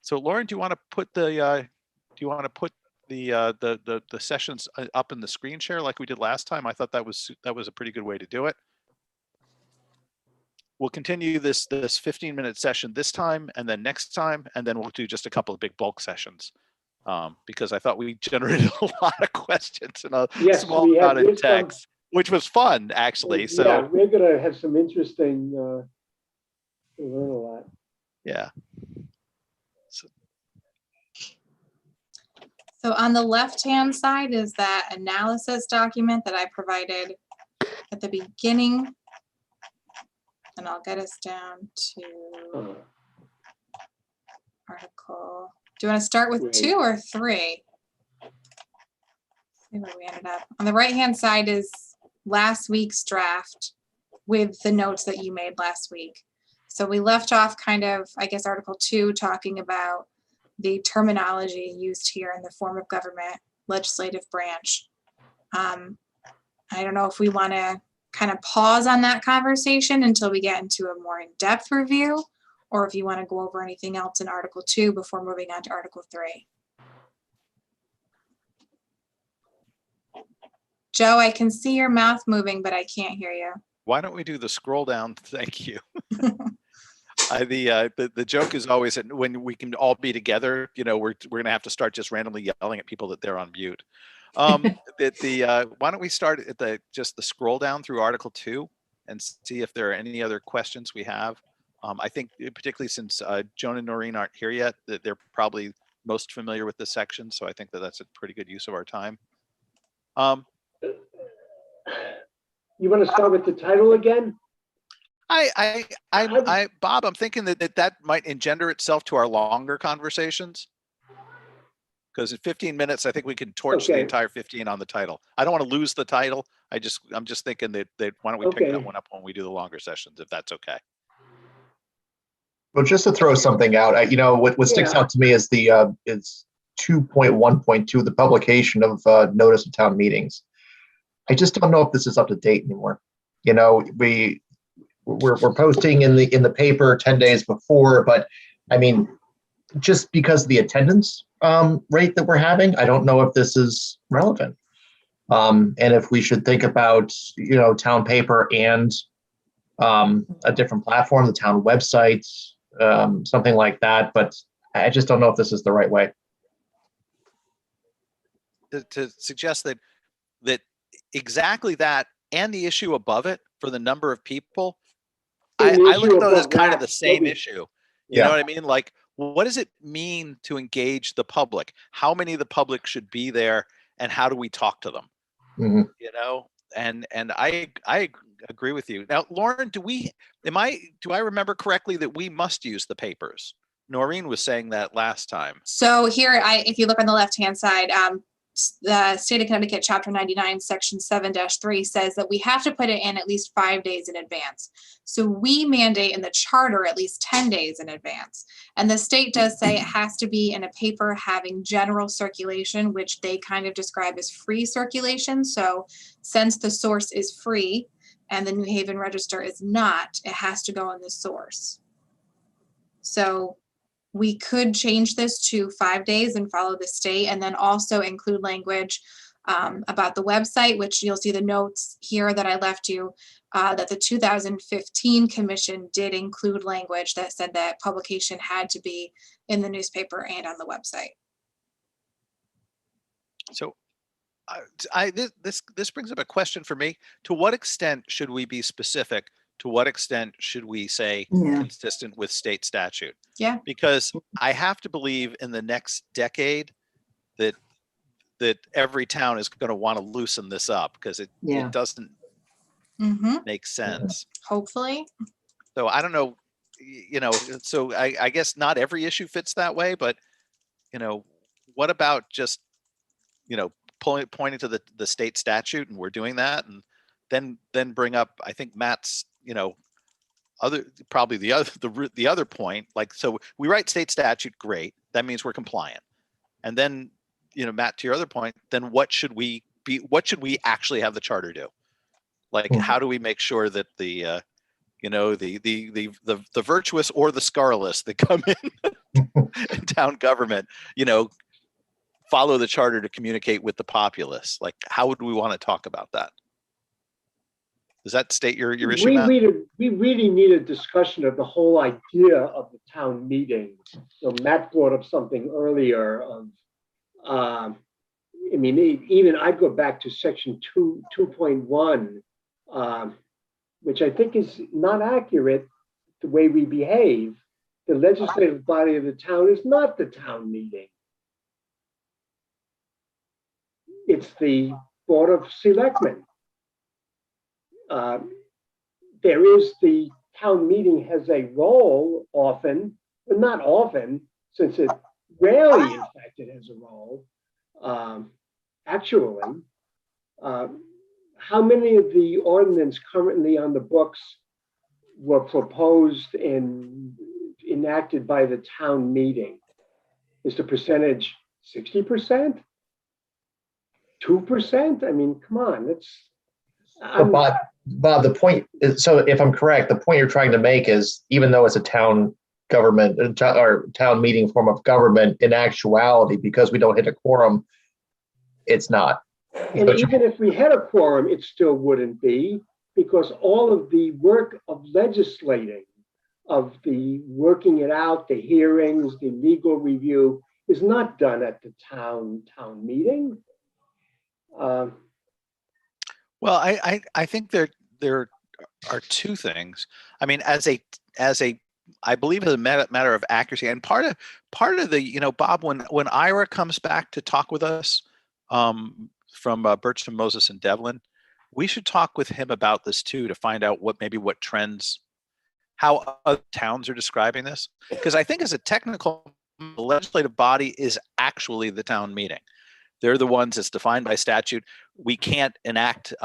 So Lauren, do you want to put the the sessions up in the screen share like we did last time? I thought that was a pretty good way to do it. We'll continue this 15-minute session this time, and then next time, and then we'll do just a couple of big bulk sessions, because I thought we generated a lot of questions and a small amount of text, which was fun actually. So yeah, we're gonna have some interesting. We'll learn a lot. Yeah. So on the left-hand side is that analysis document that I provided at the beginning. And I'll get us down to article. Do you want to start with 2 or 3? See where we ended up. On the right-hand side is last week's draft with the notes that you made last week. So we left off kind of, I guess, Article 2 talking about the terminology used here in the form of government, legislative branch. I don't know if we want to kind of pause on that conversation until we get into a more in-depth review, or if you want to go over anything else in Article 2 before moving on to Article 3. Joe, I can see your mouth moving, but I can't hear you. Why don't we do the scroll down? Thank you. The joke is always that when we can all be together, you know, we're gonna have to start just randomly yelling at people that they're on mute. Why don't we start at just the scroll down through Article 2 and see if there are any other questions we have. I think particularly since Joan and Noreen aren't here yet, that they're probably most familiar with this section. So I think that that's a pretty good use of our time. You want to start with the title again? Bob, I'm thinking that might engender itself to our longer conversations. Because in 15 minutes, I think we can torch the entire 15 on the title. I don't want to lose the title. I'm just thinking that why don't we pick that one up when we do the longer sessions, if that's okay. Well, just to throw something out, you know, what sticks out to me is is 2.1.2, the publication of notice of town meetings. I just don't know if this is up to date anymore. You know, we're posting in the paper 10 days before, but I mean, just because of the attendance rate that we're having, I don't know if this is relevant. And if we should think about, you know, town paper and a different platform, the town website, something like that. But I just don't know if this is the right way. To suggest that exactly that and the issue above it for the number of people, I look at those as kind of the same issue. You know what I mean? Like, what does it mean to engage the public? How many of the public should be there, and how do we talk to them? Mm-hmm. You know, and I agree with you. Now, Lauren, do I remember correctly that we must use the papers? Noreen was saying that last time. So here, if you look on the left-hand side, the State of Connecticut Chapter 99, Section 7-3 says that we have to put it in at least 5 days in advance. So we mandate in the charter at least 10 days in advance. And the state does say it has to be in a paper having general circulation, which they kind of describe as free circulation. So since the source is free and the New Haven Register is not, it has to go in the source. So we could change this to 5 days and follow the state, and then also include language about the website, which you'll see the notes here that I left you, that the 2015 commission did include language that said that publication had to be in the newspaper and on the website. So this brings up a question for me. To what extent should we be specific? To what extent should we say consistent with state statute? Yeah. Because I have to believe in the next decade that every town is going to want to loosen this up, because it doesn't make sense. Hopefully. So I don't know, you know, so I guess not every issue fits that way, but, you know, what about just, you know, pointing to the state statute, and we're doing that, and then bring up, I think Matt's, you know, the other point, like, so we write state statute, great, that means we're compliant. And then, you know, Matt, to your other point, then what should we actually have the charter do? Like, how do we make sure that the you know, the virtuous or the scurrilous that come in in town government, follow the charter to communicate with the populace. Like, how would we want to talk about that? Does that state your issue, Matt? We really need a discussion of the whole idea of the town meeting. So Matt brought up something earlier of, even I'd go back to section 2.1, which I think is not accurate the way we behave. The legislative body of the town is not the town meeting. It's the Board of Selectmen. There is the town meeting has a role often, but not often, since it rarely, in fact, it has a role. Actually, how many of the ordinance currently on the books were proposed and enacted by the town meeting? Is the percentage 60%? 2%? I mean, come on, But Bob, the point is, so if I'm correct, the point you're trying to make is, even though it's a town government or town meeting form of government, in actuality, because we don't hit a quorum, it's not. And even if we had a quorum, it still wouldn't be, because all of the work of legislating, of the working it out, the hearings, the legal review, is not done at the town meeting. Well, I think there are two things. I mean, I believe it's a matter of accuracy, and part of the, Bob, when Ira comes back to talk with us from Bircham, Moses, and Devlin, we should talk with him about this too, to find out what trends, how other towns are describing this, because I think as a technical, the legislative body is actually the town meeting. They're the ones that's defined by statute. We can't enact,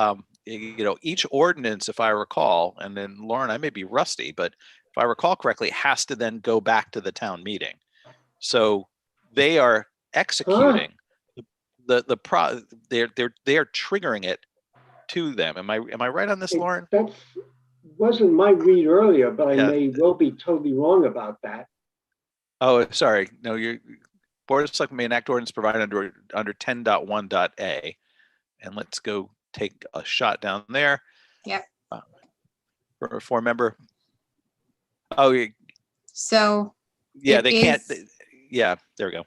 each ordinance, if I recall, and then Lauren, I may be rusty, but if I recall correctly, has to then go back to the town meeting. So they are executing they're triggering it to them. Am I right on this, Lauren? That wasn't my read earlier, but I may well be totally wrong about that. Oh, sorry. No, your Board of Selectmen may enact ordinance provided under 10.1.a, and let's go take a shot down there. Yep. For a 4-member. Oh, yeah. So Yeah, they can't. Yeah, there we go.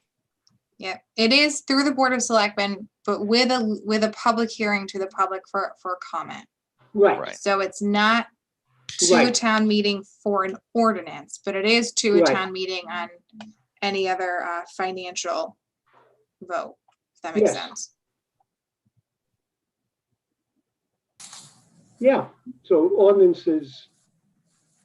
Yeah, it is through the Board of Selectmen, but with a public hearing to the public for comment. Right. So it's not to a town meeting for an ordinance, but it is to a town meeting on any other financial vote, if that makes sense. Yeah, so ordinances,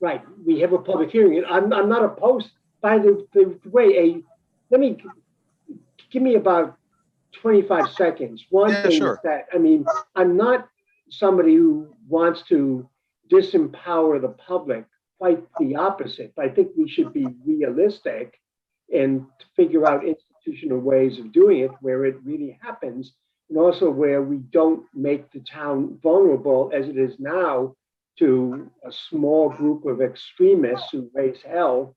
right, we have a public hearing, and I'm not opposed, by the way, give me about 25 seconds. One thing is that, I'm not somebody who wants to disempower the public, quite the opposite. I think we should be realistic and figure out institutional ways of doing it where it really happens, and also where we don't make the town vulnerable as it is now to a small group of extremists who raise hell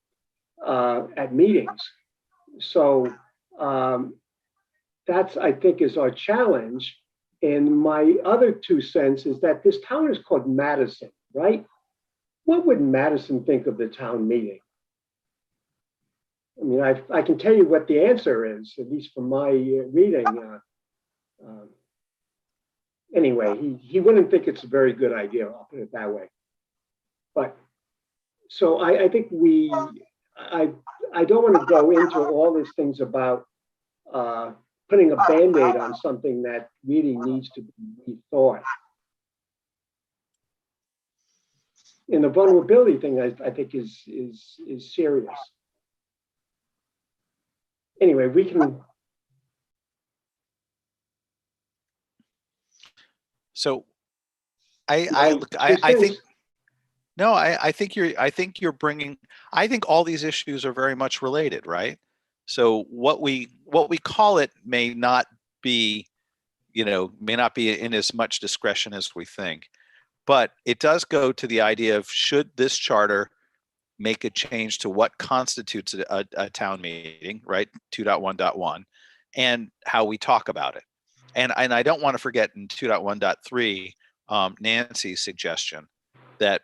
at meetings. So that's, I think, is our challenge. And my other 2 cents is that this town is called Madison, right? What would Madison think of the town meeting? I mean, I can tell you what the answer is, at least from my reading. Anyway, he wouldn't think it's a very good idea, I'll put it that way. But, so I think I don't want to go into all these things about putting a Band-Aid on something that really needs to be rethought. And the vulnerability thing, I think, is serious. Anyway, we can. So, I think. No, I think you're bringing. I think all these issues are very much related, right? So what we call it may not be in as much discretion as we think, but it does go to the idea of, should this charter make a change to what constitutes a town meeting, right? 2.1.1, and how we talk about it. And I don't want to forget in 2.1.3, Nancy's suggestion that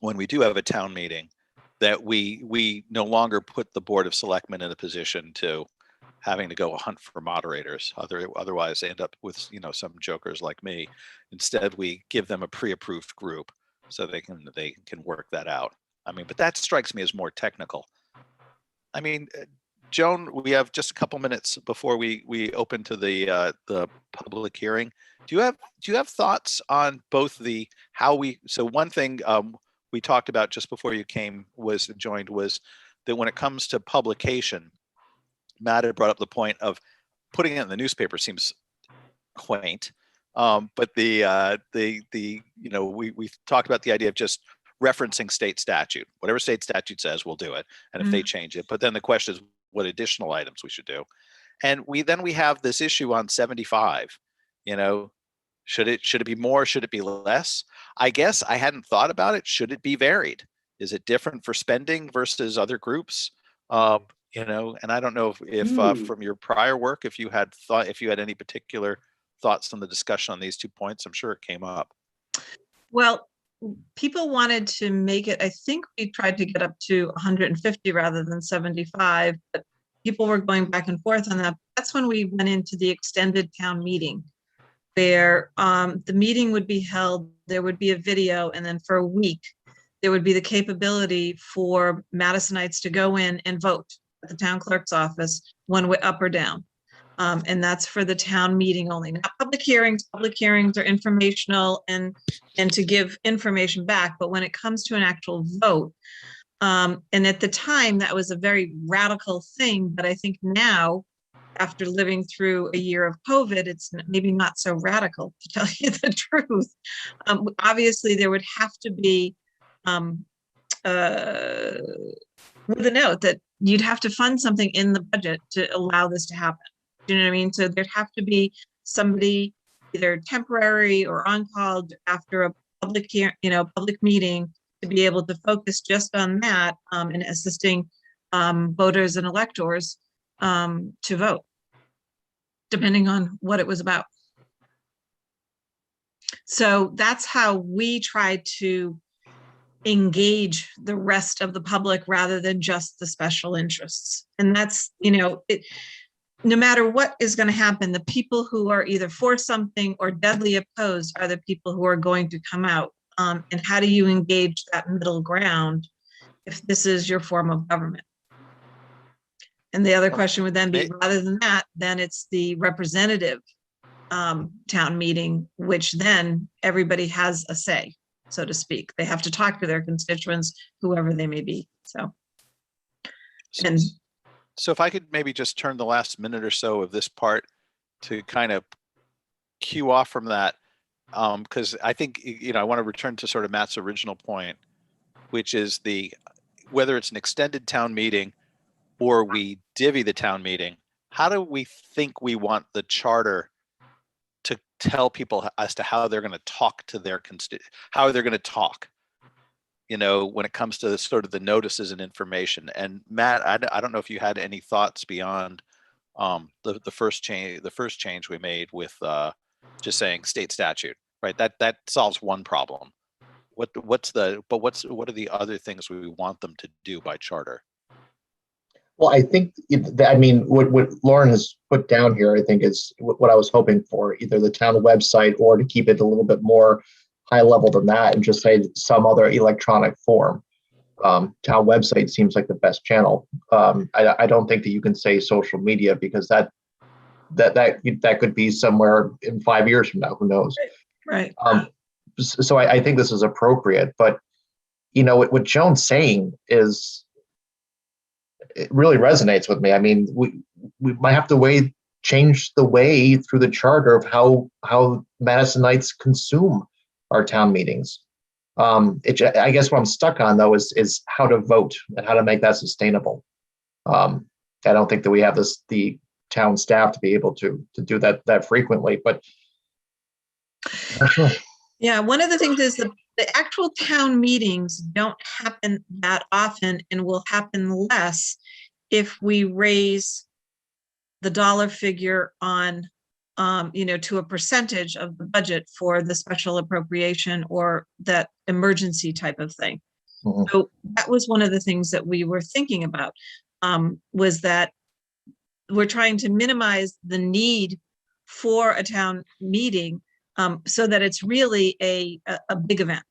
when we do have a town meeting, that we no longer put the Board of Selectmen in a position to having to go hunt for moderators. Otherwise they end up with, you know, some jokers like me. Instead, we give them a pre-approved group so they can work that out. I mean, but that strikes me as more technical. I mean, Joan, we have just a couple minutes before we open to the public hearing. Do you have thoughts on both the how we? So one thing we talked about just before you joined was that when it comes to publication, Matt had brought up the point of putting it in the newspaper seems quaint, but the you know, we talked about the idea of just referencing state statute. Whatever state statute says, we'll do it, and if they change it. But then the question is what additional items we should do, and we have this issue on 75. You know, should it be more? Should it be less? I guess I hadn't thought about it. Should it be varied? Is it different for spending versus other groups? You know, and I don't know if from your prior work, if you had any particular thoughts on the discussion on these 2 points. I'm sure it came up. Well, people wanted to make it, I think we tried to get up to 150 rather than 75, but people were going back and forth on that. That's when we went into the extended town meeting, where the meeting would be held, there would be a video, and then for a week, there would be the capability for Madisonites to go in and vote at the town clerk's office, one way up or down. And that's for the town meeting only. Not public hearings. Public hearings are informational and to give information back. But when it comes to an actual vote, and at the time that was a very radical thing. But I think now, after living through a year of COVID, it's maybe not so radical, to tell you the truth. Obviously, there would have to be with a note that you'd have to fund something in the budget to allow this to happen. Do you know what I mean? So there'd have to be somebody either temporary or on call after a public meeting to be able to focus just on that and assisting voters and electors to vote, depending on what it was about. So that's how we try to engage the rest of the public rather than just the special interests. And that's, you know, no matter what is going to happen, the people who are either for something or deadly opposed are the people who are going to come out. And how do you engage that middle ground if this is your form of government? And the other question would then be, rather than that, then it's the representative town meeting, which then everybody has a say, so to speak. They have to talk to their constituents, whoever they may be. So if I could maybe just turn the last minute or so of this part to kind of cue off from that, because I think, you know, I want to return to sort of Matt's original point, which is whether it's an extended town meeting or we divvy the town meeting, how do we think we want the charter to tell people as to how they're going to talk to their how they're going to talk, you know, when it comes to sort of the notices and information. And Matt, I don't know if you had any thoughts beyond the first change we made with just saying state statute, right? That solves one problem. What are the other things we want them to do by charter? Well, I think, what Lauren has put down here, I think is what I was hoping for, either the town website or to keep it a little bit more high level than that and just say some other electronic form. Town website seems like the best channel. I don't think that you can say social media, because that could be somewhere in 5 years from now, who knows? Right. So I think this is appropriate, but you know, what Joan's saying is, it really resonates with me. I mean, we might have to change the way through the charter of how Madisonites consume our town meetings. I guess what I'm stuck on though is how to vote and how to make that sustainable. I don't think that we have the town staff to be able to do that frequently, but not sure. Yeah, one of the things is the actual town meetings don't happen that often and will happen less if we raise the dollar figure on, to a percentage of the budget for the special appropriation or that emergency type of thing. Mhm. So that was one of the things that we were thinking about, was that we're trying to minimize the need for a town meeting, so that it's really a big event.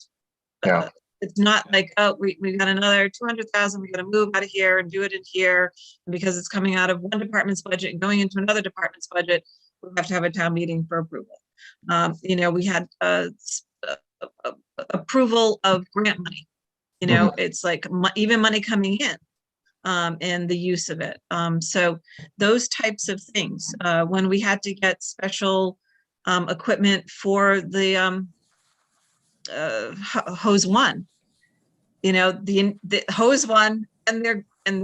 Yeah. It's not like, oh, we got another 200,000, we got to move out of here and do it in here. And because it's coming out of one department's budget and going into another department's budget, we have to have a town meeting for approval. We had approval of grant money. It's like even money coming in, and the use of it. So those types of things, when we had to get special equipment for the hose one, the hose one and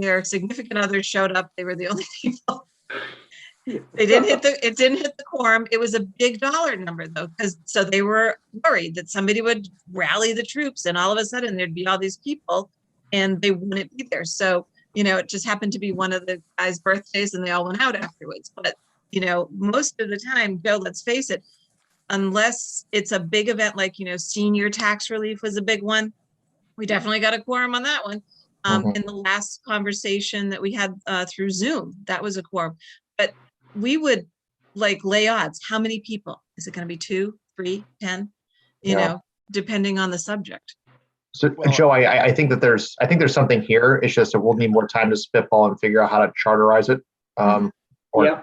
their significant others showed up. They were the only people. It didn't hit the quorum. It was a big dollar number though, so they were worried that somebody would rally the troops and all of a sudden there'd be all these people and they wouldn't be there. So, it just happened to be one of the guys' birthdays and they all went out afterwards. But, most of the time, Joe, let's face it, unless it's a big event like, senior tax relief was a big one. We definitely got a quorum on that one. In the last conversation that we had through Zoom, that was a quorum. But we would lay odds. How many people? Is it going to be 2, 3, 10? Depending on the subject. So, Well, Joe, I think that there's something here. It's just that we'll need more time to spitball and figure out how to charterize it. Or- Yeah.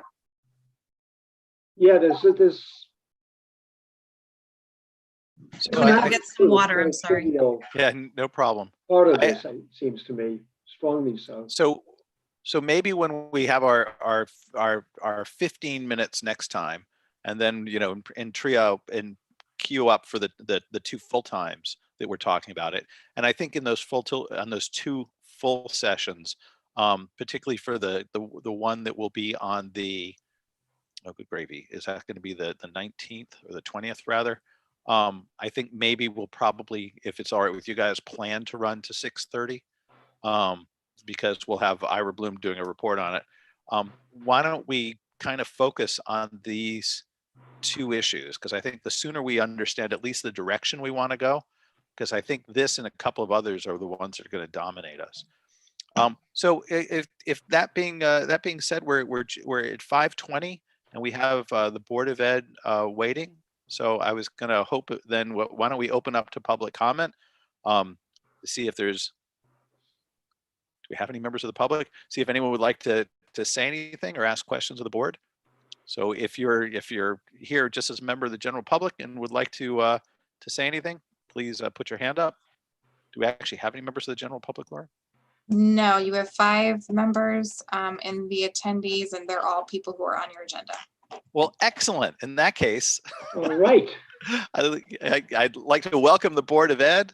Yeah, there's So Can I I- get some water? I'm sorry. yeah, no problem. Part of I- this, it seems to me, strongly so. So maybe when we have our 15 minutes next time, and then in trio and queue up for the 2 full times that we're talking about it, and I think in those on those 2 full sessions, particularly for the one that will be on the, oh good gravy, is that going to be the 19th or the 20th rather? I think maybe we'll probably, if it's all right with you guys, plan to run to 6:30. Because we'll have Ira Bloom doing a report on it. Why don't we kind of focus on these 2 issues? Because I think the sooner we understand at least the direction we want to go, because I think this and a couple of others are the ones that are going to dominate us. So if that being said, we're at 5:20 and we have the Board of Ed waiting. So I was going to hope then, why don't we open up to public comment to see if there's, do we have any members of the public? See if anyone would like to say anything or ask questions of the board. So if you're here just as a member of the general public and would like to say anything, please put your hand up. Do we actually have any members of the general public, Laura? No, you have 5 members in the attendees, and they're all people who are on your agenda. Well, excellent. In that case, All right. I'd like to welcome the Board of Ed.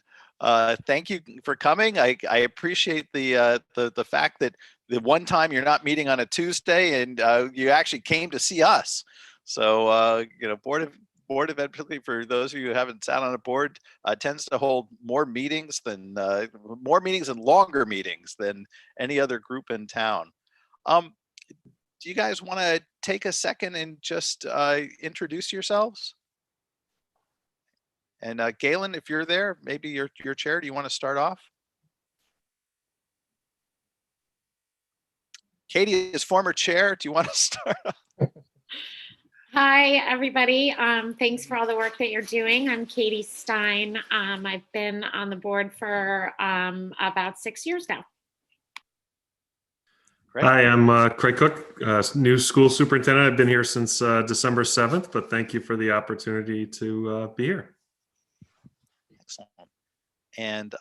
Thank you for coming. I appreciate the fact that the one time you're not meeting on a Tuesday and you actually came to see us. So Board of Ed, particularly for those of you who haven't sat on a board, tends to hold more meetings and longer meetings than any other group in town. Do you guys want to take a second and just introduce yourselves? And Galen, if you're there, maybe your chair, do you want to start off? Katie is former chair. Do you want to start off? Hi, everybody. Thanks for all the work that you're doing. I'm Katie Stein. I've been on the board for about 6 years now. Great. Hi, I'm Craig Cook, new school superintendent. I've been here since December 7th, but thank you for the opportunity to be here. Excellent. And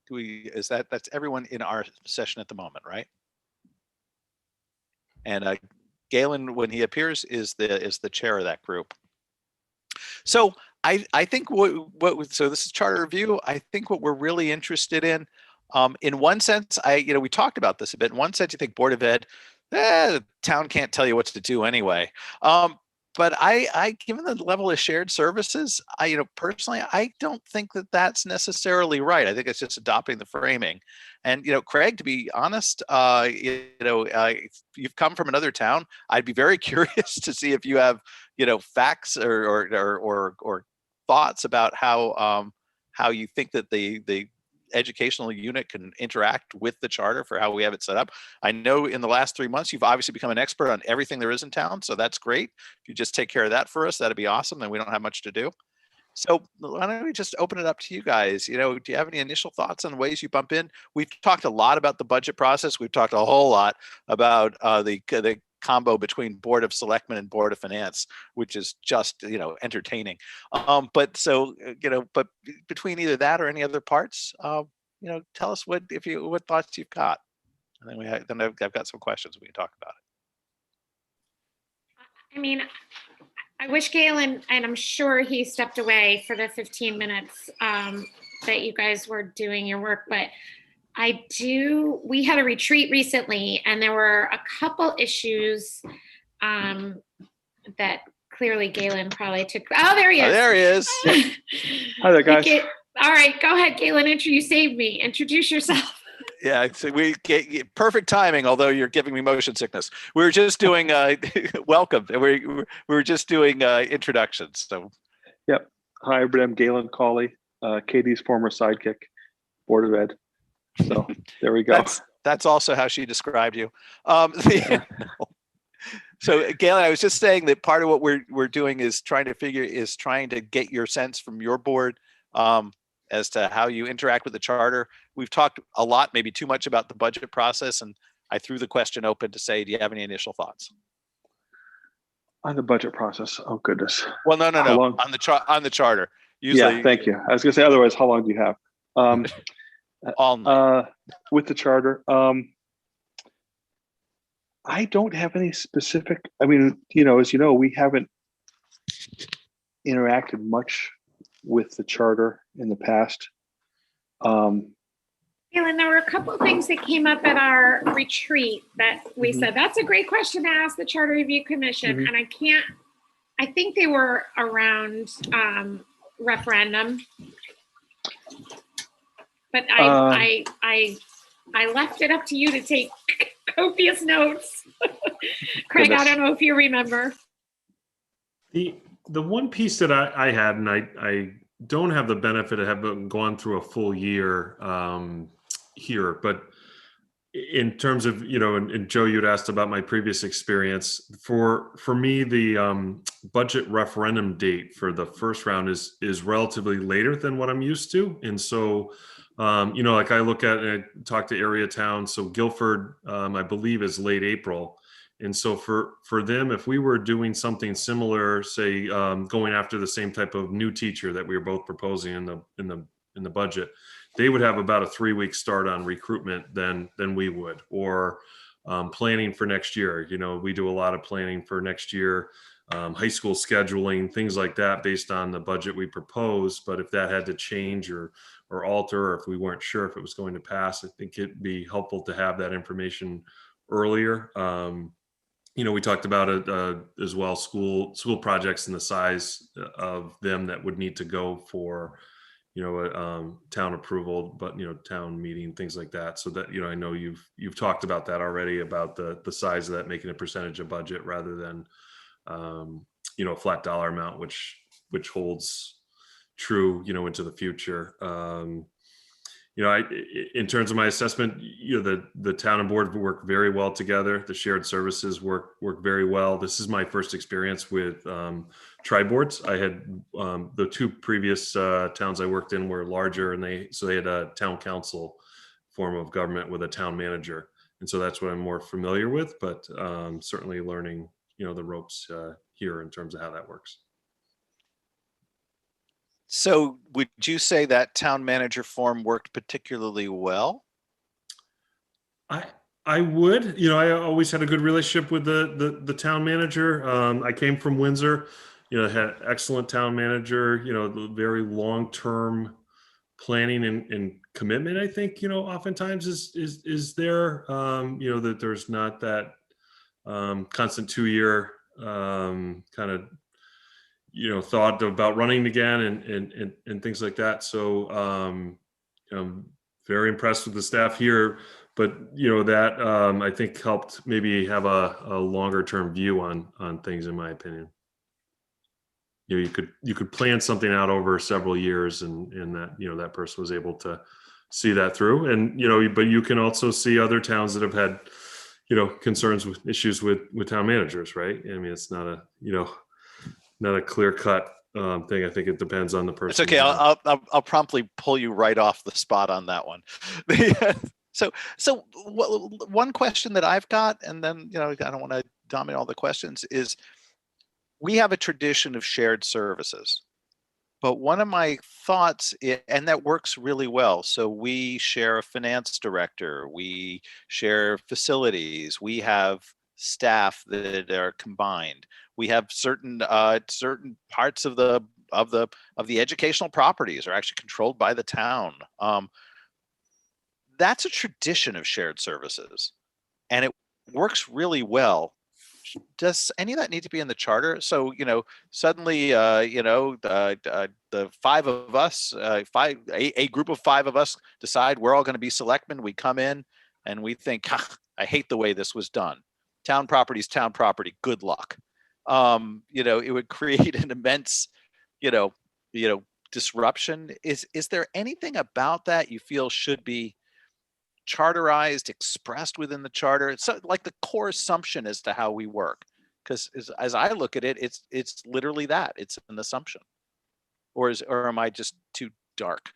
that's everyone in our session at the moment, right? And Galen, when he appears, is the chair of that group. So I think so this is charter review. I think what we're really interested in one sense, we talked about this a bit. In one sense, you think Board of Ed, the town can't tell you what to do anyway. but given the level of shared services, personally, I don't think that that's necessarily right. I think it's just adopting the framing. And, Craig, to be honest, you've come from another town. I'd be very curious to see if you have, facts or thoughts about how you think that the educational unit can interact with the charter for how we have it set up. I know in the last 3 months, you've obviously become an expert on everything there is in town. So that's great. If you just take care of that for us, that'd be awesome. Then we don't have much to do. So why don't we just open it up to you guys? Do you have any initial thoughts on ways you bump in? We've talked a lot about the budget process. We've talked a whole lot about the combo between Board of Selectmen and Board of Finance, which is just, entertaining. But between either that or any other parts, tell us what thoughts you've got. And then I've got some questions we can talk about it. I mean, I wish Galen, and I'm sure he stepped away for the 15 minutes that you guys were doing your work, but we had a retreat recently and there were a couple issues that clearly Galen probably took. Oh, there he is. Oh, there he is. Hi there, guys. All right, go ahead, Galen. You saved me. Introduce yourself. Yeah, so we get perfect timing, although you're giving me motion sickness. We were just doing welcome. We were just doing introductions. So Yep. Hi, everybody. I'm Galen Cawley, Katie's former sidekick, Board of Ed. So there we go. That's also how she described you. So Galen, I was just saying that part of what we're doing is trying to get your sense from your board as to how you interact with the charter. We've talked a lot, maybe too much, about the budget process, and I threw the question open to say, do you have any initial thoughts On the budget process? Oh, goodness. Well, no. How long? On the charter. Usually, Yeah, thank you. I was going to say, otherwise, how long do you have? all night. With the charter, I don't have any specific, as you know, we haven't interacted much with the charter in the past. Galen, there were a couple of things that came up at our retreat that we said, that's a great question to ask the Charter Review Commission. And I think they were around referendum. But I left it up to you to take copious notes. Craig, I don't know if you remember. The one piece that I had, and I don't have the benefit of having gone through a full year here, but in terms of, and Joe, you'd asked about my previous experience. For me, the budget referendum date for the first round is relatively later than what I'm used to. And so, like I look at and I talk to area towns. So Guilford, I believe, is late April. And so for them, if we were doing something similar, say going after the same type of new teacher that we were both proposing in the budget, they would have about a 3-week start on recruitment than we would, or planning for next year. We do a lot of planning for next year, high school scheduling, things like that, based on the budget we propose. But if that had to change or alter, or if we weren't sure if it was going to pass, I think it'd be helpful to have that information earlier. We talked about it as well, school projects and the size of them that would need to go for, town approval, but, town meeting, things like that. So that, I know you've talked about that already, about the size of that, making a percentage of budget rather than, a flat dollar amount, which holds true, into the future. In terms of my assessment, the town and board work very well together. The shared services work very well. This is my first experience with tri-boards. I had the 2 previous towns I worked in were larger, and they had a town council form of government with a town manager, and so that's what I'm more familiar with. But certainly learning, the ropes here in terms of how that works. So would you say that town manager form worked particularly well? I would. I always had a good relationship with the town manager. I came from Windsor, had excellent town manager, very long-term planning and commitment, I think, oftentimes is there, that there's not that constant 2-year kind of, thought about running again and things like that. So I'm very impressed with the staff here, but that I think helped maybe have a longer term view on things, in my opinion. You could plan something out over several years, and that that person was able to see that through. And but you can also see other towns that have had concerns with issues with town managers, right? I mean, it's not a not a clear cut thing. I think it depends on the person. It's okay. I'll promptly pull you right off the spot on that one. So one question that I've got, and then I don't want to dominate all the questions, is we have a tradition of shared services. But one of my thoughts, and that works really well. So we share a finance director, we share facilities, we have staff that are combined. We have certain parts of the educational properties are actually controlled by the town. That's a tradition of shared services, and it works really well. Does any of that need to be in the charter? So suddenly the five of us, a group of five of us decide we're all going to be selectmen. We come in and we think, I hate the way this was done. Town property is town property. Good luck. It would create an immense, disruption. Is there anything about that you feel should be charterized, expressed within the charter? It's like the core assumption as to how we work. Because as I look at it, it's literally that. It's an assumption. Or am I just too dark?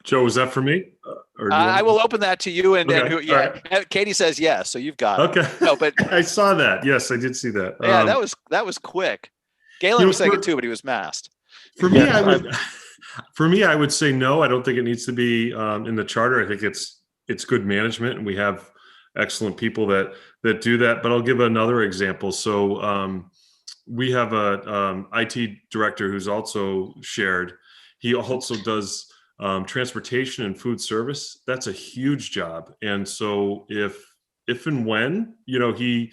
Joe, is that for me? Or I will open that to you. And, Okay. right. Katie says yes, so you've got it. Okay. No, but I saw that. Yes, I did see that. yeah, that was quick. Galen was saying it too, but he was masked. For me, I would say no. I don't think it needs to be in the charter. I think it's good management, and we have excellent people that do that. But I'll give another example. So we have a IT director who's also shared. He also does transportation and food service. That's a huge job. And so if and when he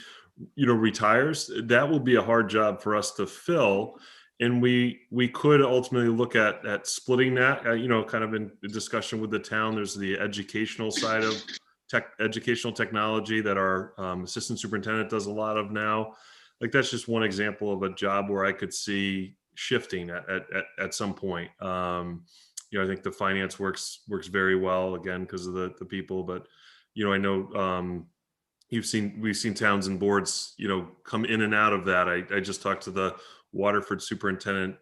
retires, that will be a hard job for us to fill. And we could ultimately look at splitting that, kind of in discussion with the town. There's the educational side of educational technology that our assistant superintendent does a lot of now. Like, that's just one example of a job where I could see shifting at some point. I think the finance works very well, again, because of the people. But, I know we've seen towns and boards, come in and out of that. I just talked to the Waterford superintendent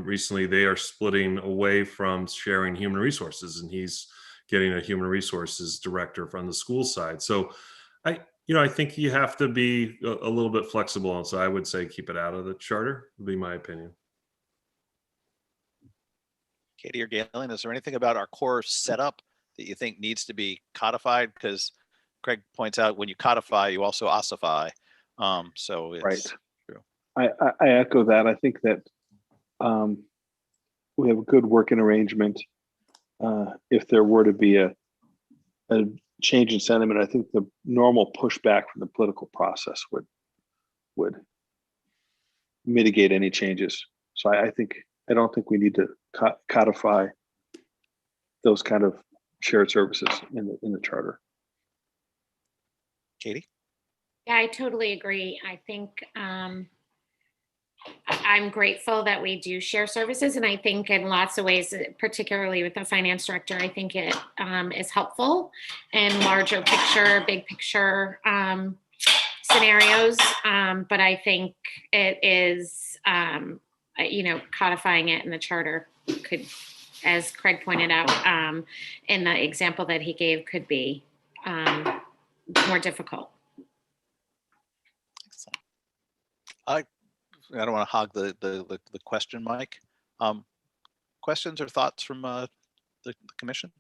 recently. They are splitting away from sharing human resources, and he's getting a human resources director from the school side. So I think you have to be a little bit flexible. And so I would say keep it out of the charter, would be my opinion. Katie or Galen, is there anything about our core setup that you think needs to be codified? Because Craig points out when you codify, you also ossify. So it's Right. true. I echo that. I think that we have a good working arrangement. If there were to be a change in sentiment, I think the normal pushback from the political process would mitigate any changes. So I don't think we need to codify those kind of shared services in the charter. Katie? Yeah, I totally agree. I think I'm grateful that we do share services. And I think in lots of ways, particularly with the finance director, I think it is helpful in larger picture, big picture scenarios. But I think it is, codifying it in the charter could, as Craig pointed out, in the example that he gave, could be more difficult. I don't want to hog the question, Mike. Questions or thoughts from the commission?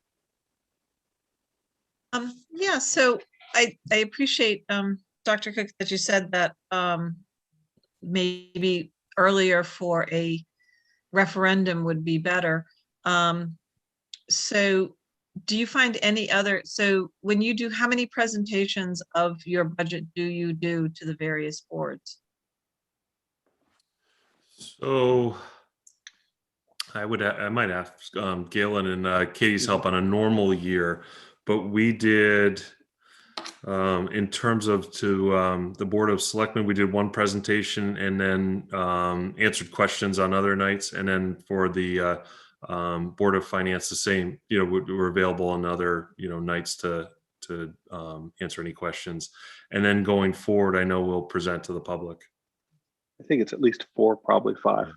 Yeah, so I appreciate, Dr. Cook, that you said that maybe earlier for a referendum would be better. So do you find any other, so when you do, how many presentations of your budget do you do to the various boards? So I might ask Galen and Katie's help on a normal year, but we did in terms of to the Board of Selectmen, we did one presentation and then answered questions on other nights, and then for the Board of Finance, the same. We're available on other nights to answer any questions, and then going forward, I know we'll present to the public. I think it's at least 4, probably 5.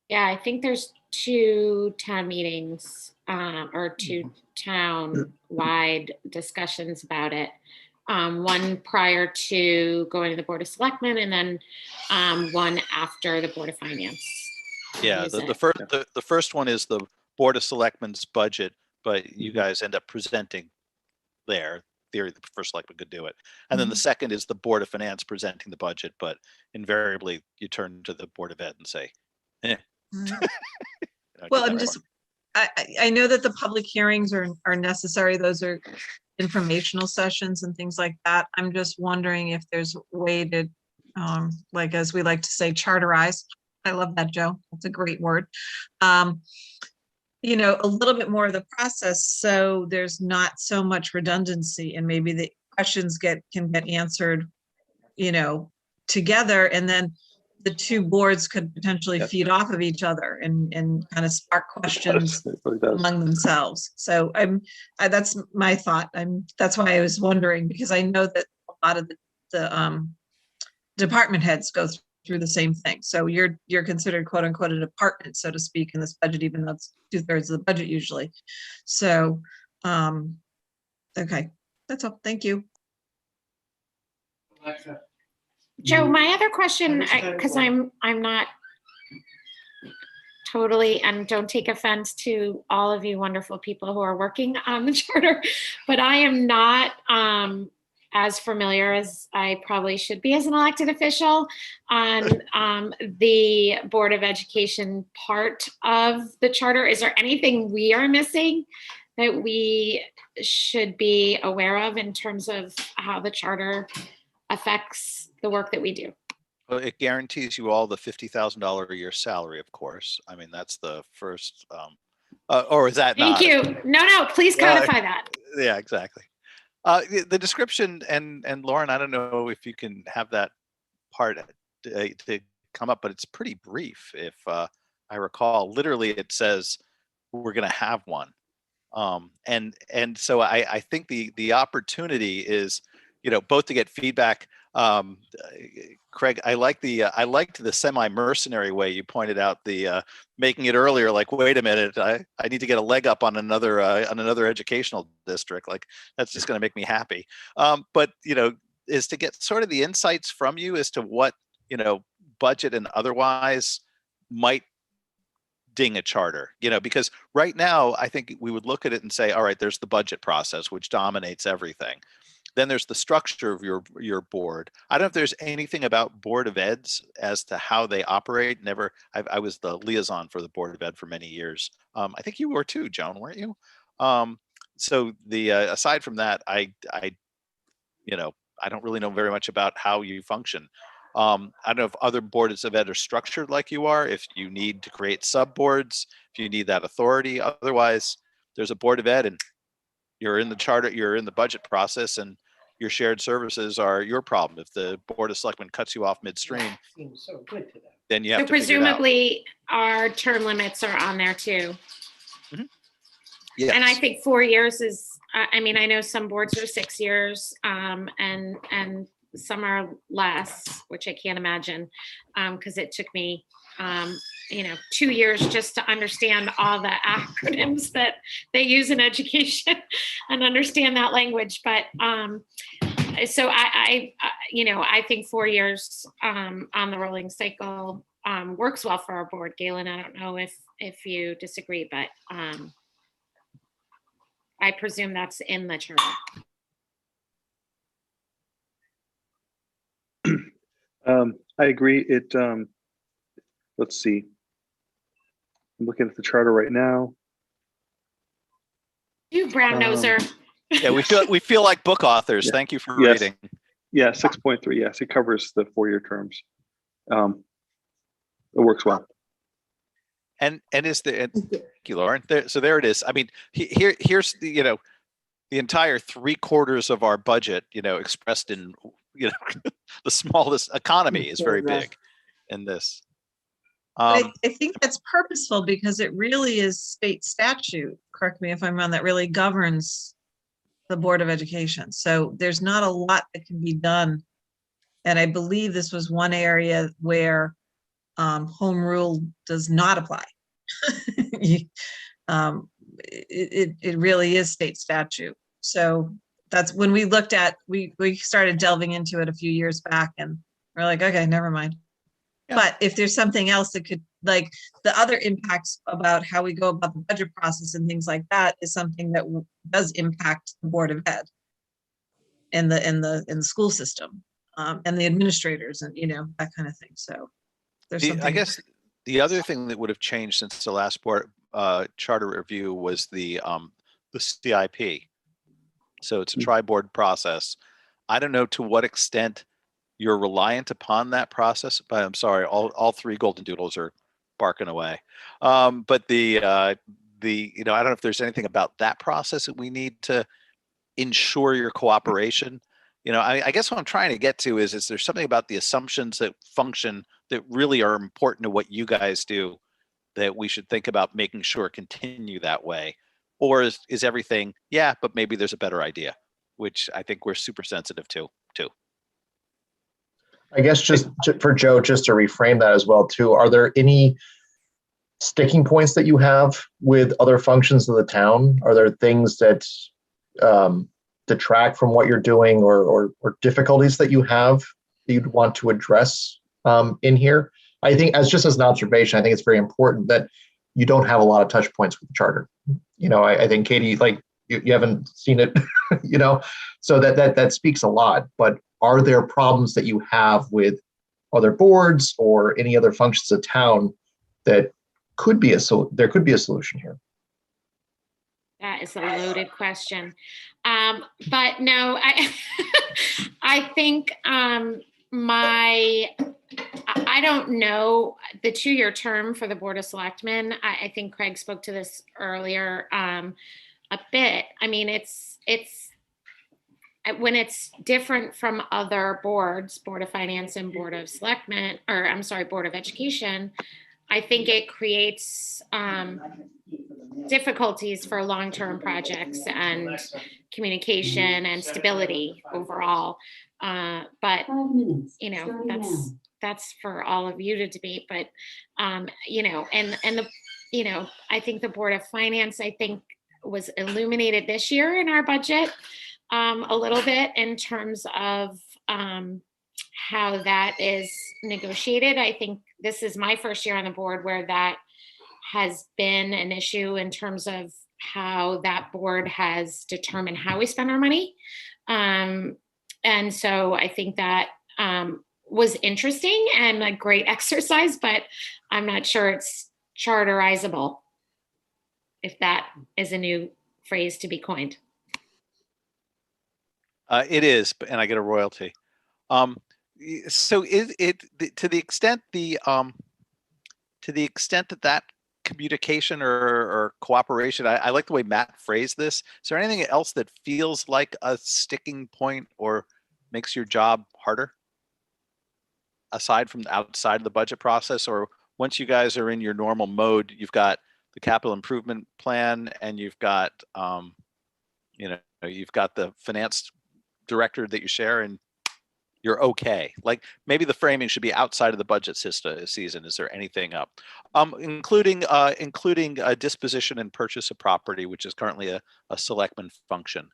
Yeah, I think there's 2 town meetings or 2 town-wide discussions about it. One prior to going to the Board of Selectmen, and then one after the Board of Finance. Yeah, Is the it? first the first one is the Board of Selectmen's budget, but you guys end up presenting there. Theory, the first selectman could do it, and then the second is the Board of Finance presenting the budget, but invariably you turn to the Board of Ed and say, Right. "Do Well, that I'm one." just, I know that the public hearings are necessary. Those are informational sessions and things like that. I'm just wondering if there's a way to, like, as we like to say, charterize. I love that, Joe. That's a great word. A little bit more of the process, so there's not so much redundancy, and maybe the questions can get answered, together, and then the 2 boards could potentially Yep. feed off of each other and kind of spark questions It really does. among themselves. So that's my thought. That's why I was wondering, because I know that a lot of the department heads go through the same thing. So you're considered quote unquote a department, so to speak, in this budget, even though it's 2/3 of the budget usually. So, okay, that's all. Thank you. Joe, my other question, because I'm not totally, and don't take offense to all of you wonderful people who are working on the charter, but I am not as familiar as I probably should be as an elected official on the Board of Education part of the charter. Is there anything we are missing that we should be aware of in terms of how the charter affects the work that we do? Well, it guarantees you all the $50,000 a year salary, of course. I mean, that's the first, or is that Thank not? you. No, please codify that. Yeah, exactly. The description, and Lauren, I don't know if you can have that part to come up, but it's pretty brief. If I recall, literally it says we're going to have one. And so I think the opportunity is, both to get feedback. Craig, I liked the semi-mercenary way you pointed out, the making it earlier. Like, wait a minute, I need to get a leg up on another educational district. Like, that's just going to make me happy. But is to get sort of the insights from you as to what budget and otherwise might ding a charter. Because right now I think we would look at it and say, all right, there's the budget process, which dominates everything. Then there's the structure of your board. I don't know if there's anything about Board of Eds as to how they operate. I was the liaison for the Board of Ed for many years. I think you were too, Joan, weren't you? So the aside from that, I don't really know very much about how you function. I don't know if other boards of ed are structured like you are, if you need to create sub-boards, if you need that authority. Otherwise, there's a Board of Ed and you're in the charter, you're in the budget process, and your shared services are your problem. If the Board of Selectmen cuts you off midstream, Seems so good to them. then you have So to figure it out. presumably our term limits are on there too. Yes. And I think 4 years is, I mean, I know some boards are 6 years, and some are less, which I can't imagine, because it took me, 2 years just to understand all the acronyms that they use in education and understand that language. But so I think 4 years on the rolling cycle works well for our board. Galen, I don't know if you disagree, but I presume that's in the charter. I agree. Let's see. I'm looking at the charter right now. You brown noser. Yeah, we feel like book authors. Yeah. Thank you for Yes. reading. Yeah, 6.3. Yes, it covers the 4-year terms. It works well. And is the thank you, Lauren. So there it is. I mean, here's the the entire 3/4 of our budget, expressed in the smallest economy is very big in this. I think that's purposeful because it really is state statute, correct me if I'm wrong, that really governs the Board of Education. So there's not a lot that can be done. And I believe this was one area where home rule does not apply. It really is state statute. So that's when we looked at, we started delving into it a few years back and we're like, okay, never mind. Yeah. But if there's something else that could, like the other impacts about how we go about the budget process and things like that is something that does impact the Board of Ed in the school system and the administrators and that kind of thing. So there's something. I guess the other thing that would have changed since the last board charter review was the CIP. So it's a tri-board process. I don't know to what extent you're reliant upon that process, but I'm sorry, all 3 golden doodles are barking away. But I don't know if there's anything about that process that we need to ensure your cooperation. I guess what I'm trying to get to is there something about the assumptions that function that really are important to what you guys do that we should think about making sure continue that way? Or is everything, yeah, but maybe there's a better idea, which I think we're super sensitive to too. I guess just for Joe, just to reframe that as well too, are there any sticking points that you have with other functions of the town? Are there things that detract from what you're doing or difficulties that you have that you'd want to address in here? I think as an observation, I think it's very important that you don't have a lot of touch points with the charter. I think Katie, like you haven't seen it, so that speaks a lot, but are there problems that you have with other boards or any other functions of town that there could be a solution here? That is a loaded question. But no, I think I don't know the 2-year term for the Board of Selectmen. I think Craig spoke to this earlier a bit. I mean, it's when it's different from other boards, Board of Finance and Board of Selectmen, or I'm sorry, Board of Education, I think it creates difficulties for long-term projects and communication and stability overall. But that's for all of you to debate. But and I think the Board of Finance, was illuminated this year in our budget a little bit in terms of how that is negotiated. I think this is my first year on the board where that has been an issue in terms of how that board has determined how we spend our money. And so I think that was interesting and a great exercise, but I'm not sure it's charterizable, if that is a new phrase to be coined. It is, and I get a royalty. So is it to the extent that communication or cooperation, I like the way Matt phrased this. Is there anything else that feels like a sticking point or makes your job harder aside from outside of the budget process? Or once you guys are in your normal mode, you've got the capital improvement plan and you've got you've got the finance director that you share and you're okay. Like maybe the framing should be outside of the budget season. Is there anything up? Including a disposition and purchase of property, which is currently a selectman function,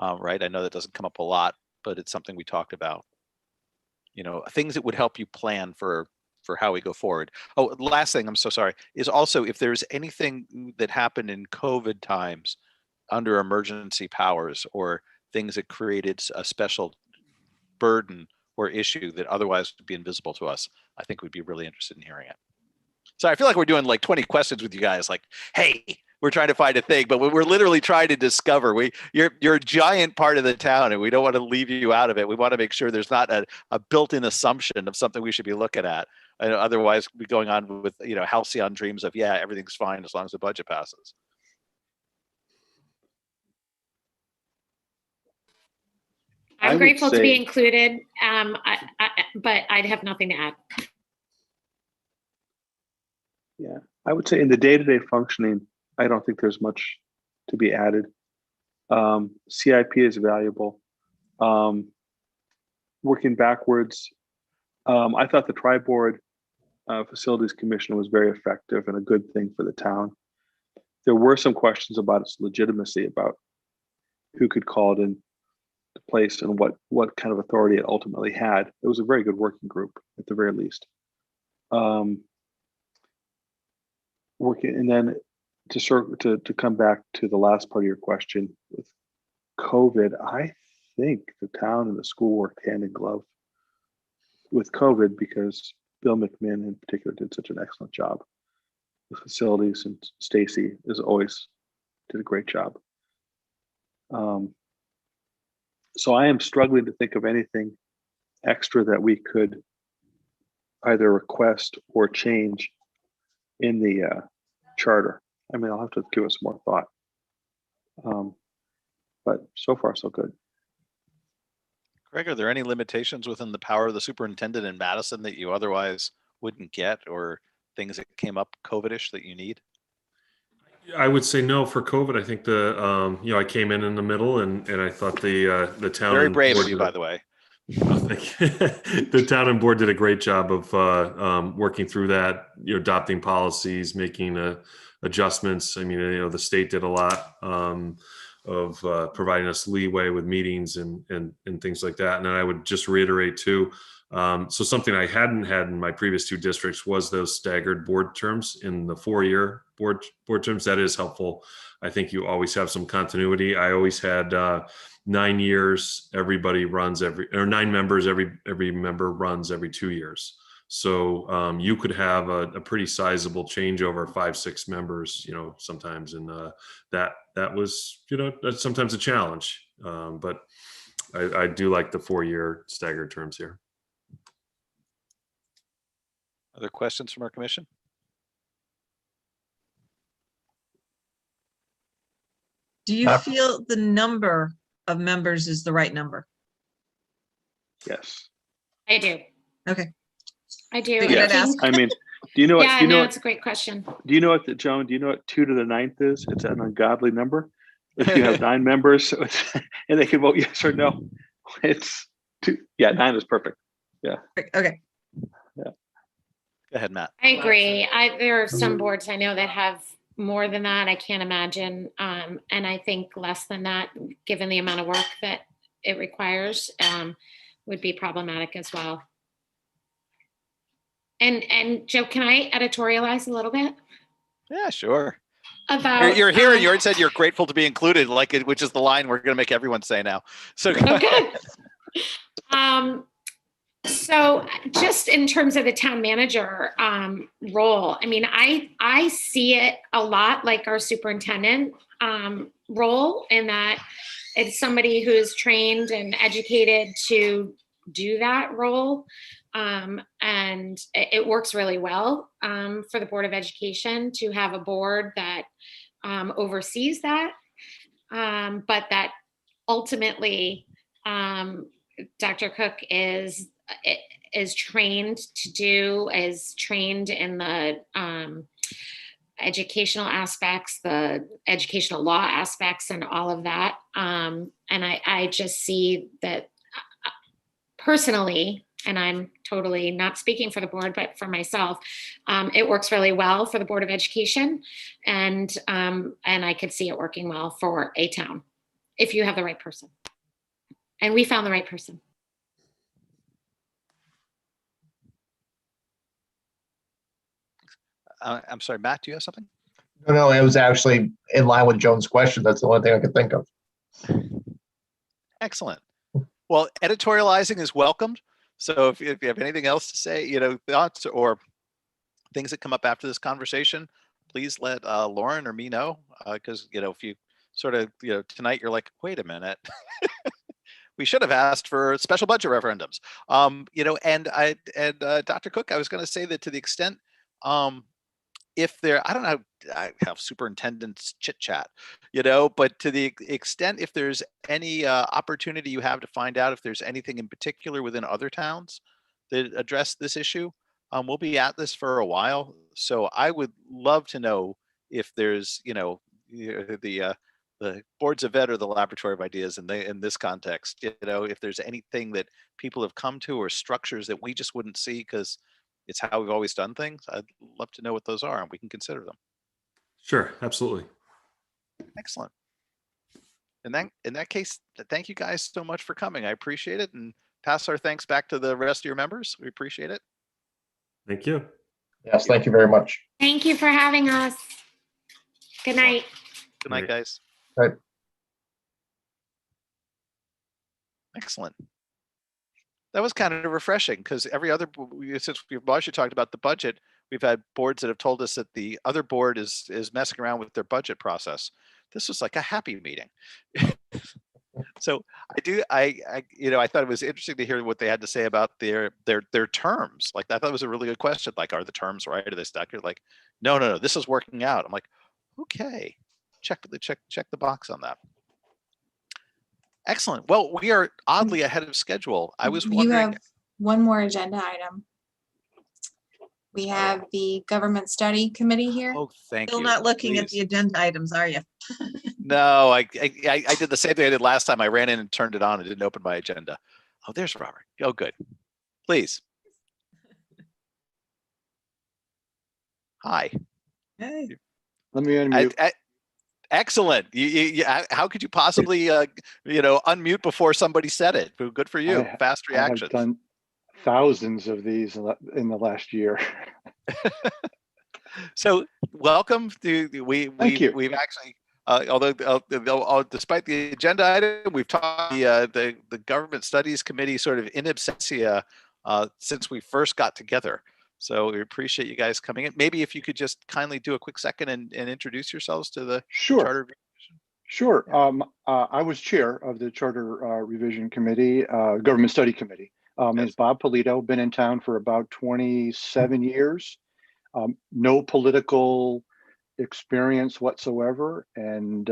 right? I know that doesn't come up a lot, but it's something we talked about. Things that would help you plan for how we go forward. Oh, last thing, I'm so sorry, is also if there's anything that happened in COVID times under emergency powers or things that created a special burden or issue that otherwise would be invisible to us, I think we'd be really interested in hearing it. So I feel like we're doing like 20 questions with you guys, like, hey, we're trying to find a thing, but we're literally trying to discover. You're a giant part of the town, and we don't want to leave you out of it. We want to make sure there's not a built-in assumption of something we should be looking at. Otherwise, we're going on with halcyon dreams of everything's fine as long as the budget passes. I I'm would grateful to be say- included, but I'd have nothing to add. Yeah, I would say in the day-to-day functioning, I don't think there's much to be added. CIP is valuable. Working backwards, I thought the Tri-Board Facilities Commission was very effective and a good thing for the town. There were some questions about its legitimacy, about who could call it into place and what kind of authority it ultimately had. It was a very good working group at the very least. Working, and then to come back to the last part of your question with COVID, I think the town and the school worked hand in glove with COVID because Bill McMinn in particular did such an excellent job with facilities, and Stacy as always did a great job. So I am struggling to think of anything extra that we could either request or change in the charter. I mean, I'll have to give it some more thought. But so far, so good. Greg, are there any limitations within the power of the superintendent in Madison that you otherwise wouldn't get, or things that came up COVID-ish that you need? I would say no for COVID. I think I came in the middle, and I thought the town Very and brave board of you, did by the way. thank you. The town and board did a great job of working through that, adopting policies, making adjustments. I mean, the state did a lot of providing us leeway with meetings and things like that. And then I would just reiterate too. So something I hadn't had in my previous two districts was those staggered board terms in the 4-year board terms. That is helpful. I think you always have some continuity. I always had 9 years. Everybody runs 9 members. Every member runs every 2 years. So you could have a pretty sizable changeover, 5-6 members, sometimes, and that was, that's sometimes a challenge. But I do like the 4-year staggered terms here. Other questions from our commission? Do you feel the number of members is the right number? Yes. I do. Okay. I do. Figured I'd I ask. think- I mean, do you know what? Yeah, do you know no, what? it's a great question. Do you know what, Joan? Do you know what 2 to the 9th is? It's an ungodly number. If you have 9 members, and they can vote yes or no, it's 2. Yeah, 9 is perfect. Okay. Go ahead, Matt. I agree. There are some boards I know that have more than that. I can't imagine. And I think less than that, given the amount of work that it requires, would be problematic as well. And Joe, can I editorialize a little bit Yeah, sure. about? You're here, and you already said you're grateful to be included, which is the line we're going to make everyone say now. So go ahead. Okay. So just in terms of the town manager role, I mean, I see it a lot like our superintendent role, in that it's somebody who's trained and educated to do that role. And it works really well for the Board of Education to have a board that oversees that, but that ultimately Dr. Cook is trained to do, is trained in the educational aspects, the educational law aspects, and all of that. And I just see that personally, and I'm totally not speaking for the board, but for myself, it works really well for the Board of Education, and I could see it working well for a town if you have the right person. And we found the right person. I'm sorry, Matt, do you have something? No, it was actually in line with Joan's question. That's the only thing I could think of. Excellent. Well, editorializing is welcomed. So if you have anything else to say, thoughts or things that come up after this conversation, please let Lauren or me know, because if you sort of tonight you're like, wait a minute, we should have asked for special budget referendums. And Dr. Cook, I was going to say that to the extent, if there, I don't know, I have superintendents chit chat, but to the extent, if there's any opportunity you have to find out if there's anything in particular within other towns that address this issue, we'll be at this for a while. So I would love to know if there's, the boards of ed or the laboratory of ideas in this context, if there's anything that people have come to or structures that we just wouldn't see because it's how we've always done things. I'd love to know what those are and we can consider them. Sure, absolutely. Excellent. In that case, thank you guys so much for coming. I appreciate it, and pass our thanks back to the rest of your members. We appreciate it. Thank you. Yes, thank you very much. Thank you for having us. Good night. Good night, Right. guys. Right. Excellent. That was kind of refreshing because since we've largely talked about the budget, we've had boards that have told us that the other board is messing around with their budget process. This was like a happy meeting. So I thought it was interesting to hear what they had to say about their terms. Like, I thought it was a really good question. Like, are the terms right? Are they stuck? You're like, no, this is working out. I'm like, okay, check the box on that. Excellent. Well, we are oddly ahead of schedule. I was You wondering. have one more agenda item. We have the Government Study Committee here. Oh, thank Still you. not looking at Please. the agenda items, are you? No, I did the same thing I did last time. I ran in and turned it on and didn't open my agenda. Oh, there's Robert. Oh, good. Please. Hi. Hey. Let me unmute. Excellent. How could you possibly, unmute before somebody said it? Good for you. Fast I have reactions. done thousands of these in the last year. So welcome to Thank you. we've actually although despite the agenda item, we've taught the Government Studies Committee sort of in absentia since we first got together. So we appreciate you guys coming in. Maybe if you could just kindly do a quick second and introduce yourselves to the Charter Review Commission. Sure. I was chair of the Charter Revision Committee, Government Study Committee. Is Bob Polito, been in town for about 27 years. No political experience whatsoever, and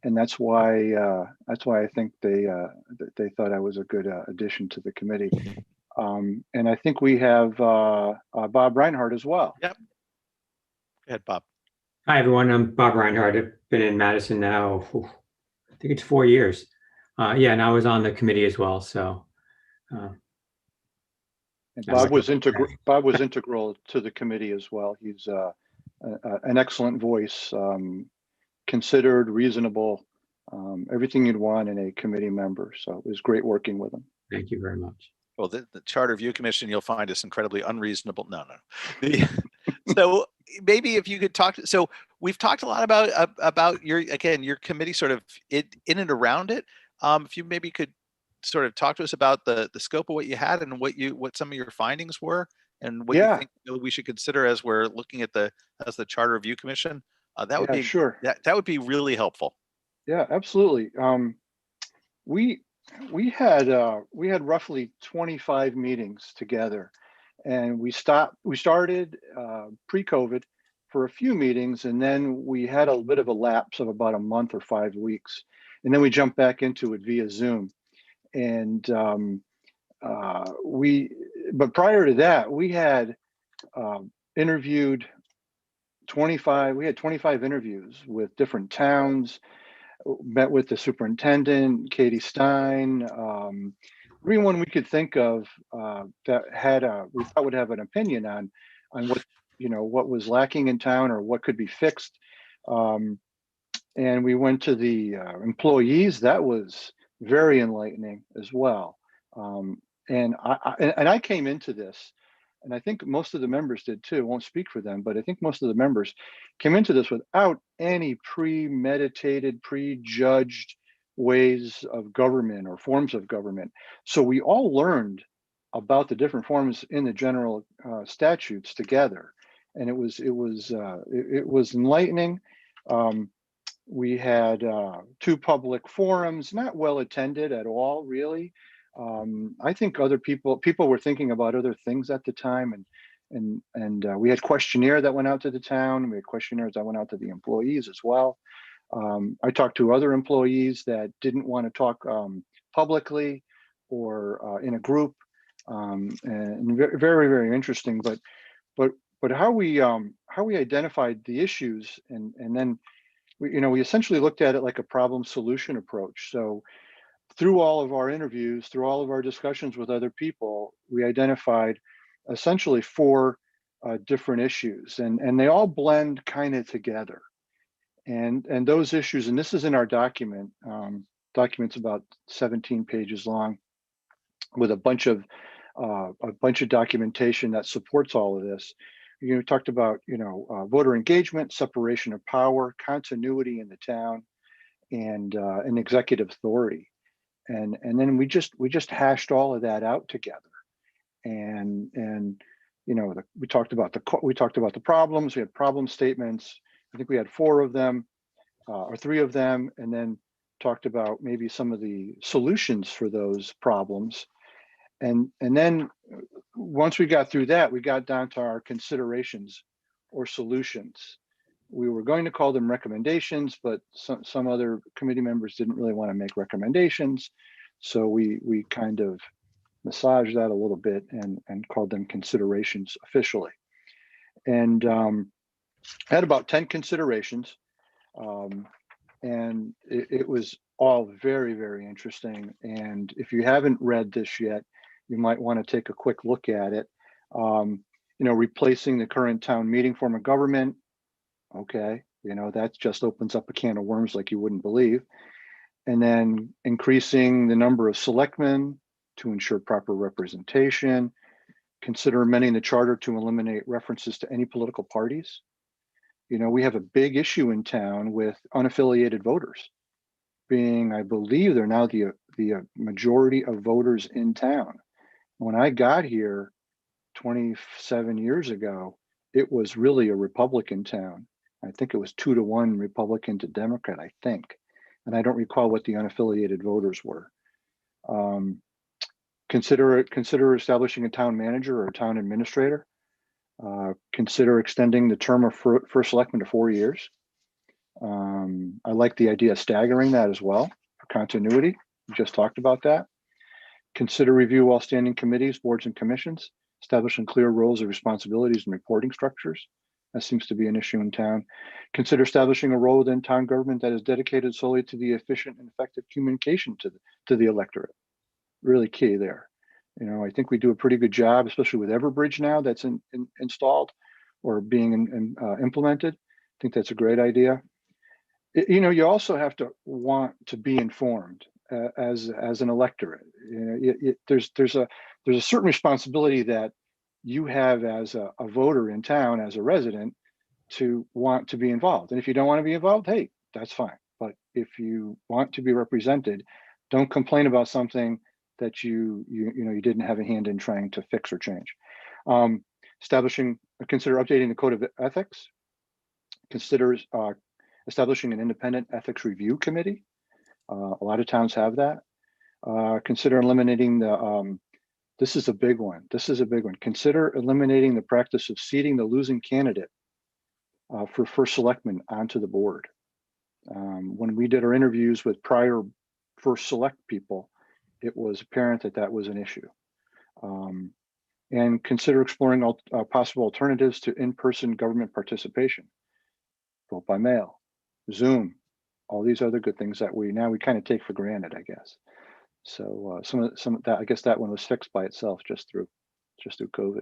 that's why I think they thought I was a good addition to the committee. And I think we have Bob Reinhardt as well. Yep. Go ahead, Bob. Hi, everyone. I'm Bob Reinhardt. I've been in Madison now, I think it's 4 years. And I was on the committee as well. So, and Bob was integral to the committee as well. He's an excellent voice, considered, reasonable, everything you'd want in a committee member. So it was great working with him. thank you very much. Well, the Charter Review Commission, you'll find is incredibly unreasonable. No. So maybe if you could talk. So we've talked a lot about your committee sort of in and around it. If you maybe could sort of talk to us about the scope of what you had and what some of your findings were and what you think we should consider as we're looking at the Charter Review Commission. That would be sure. That would be really helpful. Yeah, absolutely. We had roughly 25 meetings together, and we started pre-COVID for a few meetings, and then we had a bit of a lapse of about a month or 5 weeks, and then we jumped back into it via Zoom. And but prior to that, we had interviewed 25 interviews with different towns. Met with the superintendent, Katie Stein, everyone we could think of that we thought would have an opinion on what was lacking in town or what could be fixed. And we went to the employees. That was very enlightening as well. And I came into this, and I think most of the members did too. I won't speak for them, but I think most of the members came into this without any premeditated, prejudged ways of government or forms of government. So we all learned about the different forms in the general statutes together. and it was enlightening. We had 2 public forums, not well attended at all, really. I think other people were thinking about other things at the time, and we had questionnaire that went out to the town. We had questionnaires that went out to the employees as well. I talked to other employees that didn't want to talk publicly or in a group, and very, very interesting. But how we identified the issues, and then we essentially looked at it like a problem solution approach. So through all of our interviews, through all of our discussions with other people, we identified essentially 4 different issues, and they all blend kind of together. And those issues, and this is in our document. Document's about 17 pages long, with a bunch of documentation that supports all of this. We talked about voter engagement, separation of power, continuity in the town, and executive authority. And then we just hashed all of that out together, and we talked about the problems. We had problem statements. I think we had 4 of them, or 3 of them, and then talked about maybe some of the solutions for those problems. And then once we got through that, we got down to our considerations or solutions. We were going to call them recommendations, but some other committee members didn't really want to make recommendations. So we kind of massaged that a little bit and called them considerations officially. And had about 10 considerations. And it was all very, very interesting. And if you haven't read this yet, you might want to take a quick look at it. Replacing the current town meeting form of government. Okay, that just opens up a can of worms like you wouldn't believe. And then increasing the number of selectmen to ensure proper representation. Consider amending the charter to eliminate references to any political parties. We have a big issue in town with unaffiliated voters being, I believe they're now the majority of voters in town. When I got here 27 years ago, it was really a Republican town. I think it was 2-to-1 Republican to Democrat, I think. And I don't recall what the unaffiliated voters were. Consider establishing a town manager or a town administrator. Consider extending the term of first selectman to 4 years. I like the idea of staggering that as well for continuity. We just talked about that. Consider review all standing committees, boards, and commissions, establishing clear roles and responsibilities and reporting structures. That seems to be an issue in town. Consider establishing a role within town government that is dedicated solely to the efficient and effective communication to the electorate. Really key there. I think we do a pretty good job, especially with Everbridge now that's installed or being implemented. I think that's a great idea. You also have to want to be informed as an electorate. There's a certain responsibility that you have as a voter in town, as a resident, to want to be involved. And if you don't want to be involved, hey, that's fine. But if you want to be represented, don't complain about something that you didn't have a hand in trying to fix or change. Consider updating the code of ethics. Consider establishing an independent ethics review committee. A lot of towns have that. Consider eliminating this is a big one. Consider eliminating the practice of seating the losing candidate for first selectman onto the board. When we did our interviews with prior first select people, it was apparent that was an issue. And consider exploring possible alternatives to in-person government participation. Vote by mail, Zoom, all these other good things that we kind of take for granted, I guess. So some of that, I guess that one was fixed by itself just through COVID.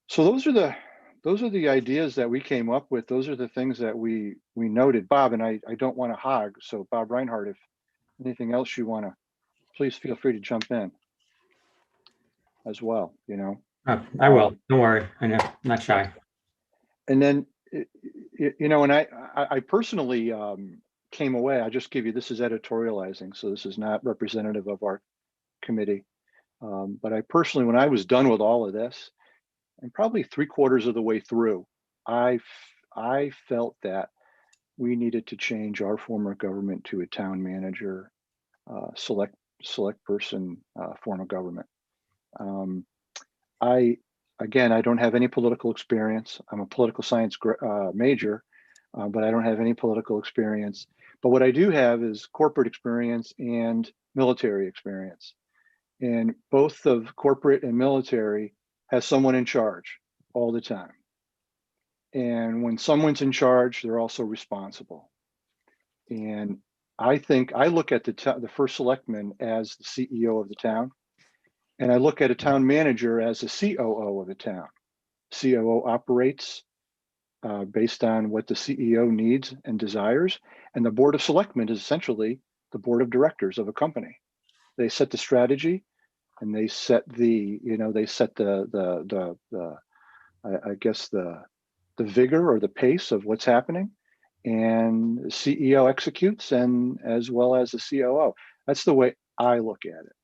So those are the ideas that we came up with. Those are the things that we noted. Bob, and I don't want to hog, so Bob Reinhardt, if anything else you want to, please feel free to jump in as well, I will, don't worry, I know, I'm not shy. And then, and I personally came away, I just give you, this is editorializing, so this is not representative of our committee. But I personally, when I was done with all of this, and probably 3/4 of the way through, I felt that we needed to change our form of government to a town manager, select person form of government. I don't have any political experience. I'm a political science major, but I don't have any political experience. But what I do have is corporate experience and military experience. And both of corporate and military has someone in charge all the time. And when someone's in charge, they're also responsible. And I think I look at the first selectman as the CEO of the town, and I look at a town manager as the COO of the town. COO operates based on what the CEO needs and desires, and the board of selectmen is essentially the board of directors of a company. They set the strategy, and they set the the vigor or the pace of what's happening, and the CEO executes, and as well as the COO. That's the way I look at it.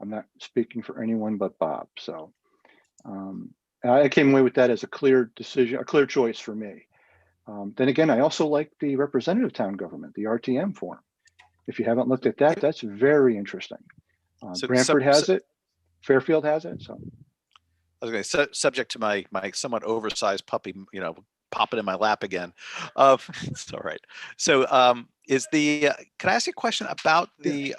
I'm not speaking for anyone but Bob. So I came away with that as a clear decision, a clear choice for me. Then again, I also like the representative town government, the RTM form. If you haven't looked at that, that's very interesting. Brantford has it, Fairfield has it. So I was going to say, subject to my somewhat oversized puppy, popping in my lap again. It's all right. So can I ask you a question about the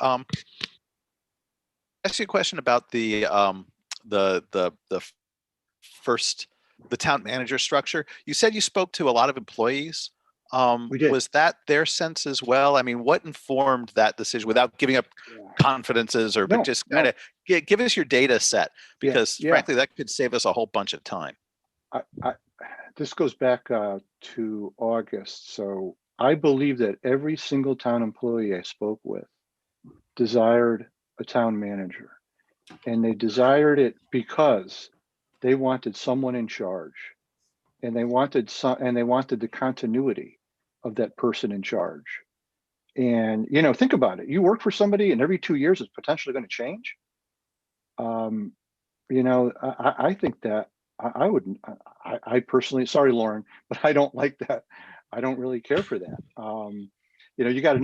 the town manager structure? You said you spoke to a lot of employees. We did. Was that their sense as well? I mean, what informed that decision, without giving up confidences, or but just kind of give us your data set, because frankly, that could save us a whole bunch of time. This goes back to August. So I believe that every single town employee I spoke with desired a town manager, and they desired it because they wanted someone in charge, and they wanted the continuity of that person in charge. And think about it. You work for somebody, and every 2 years it's potentially going to change. I think that I personally, sorry, Lauren, but I don't like that. I don't really care for that. You got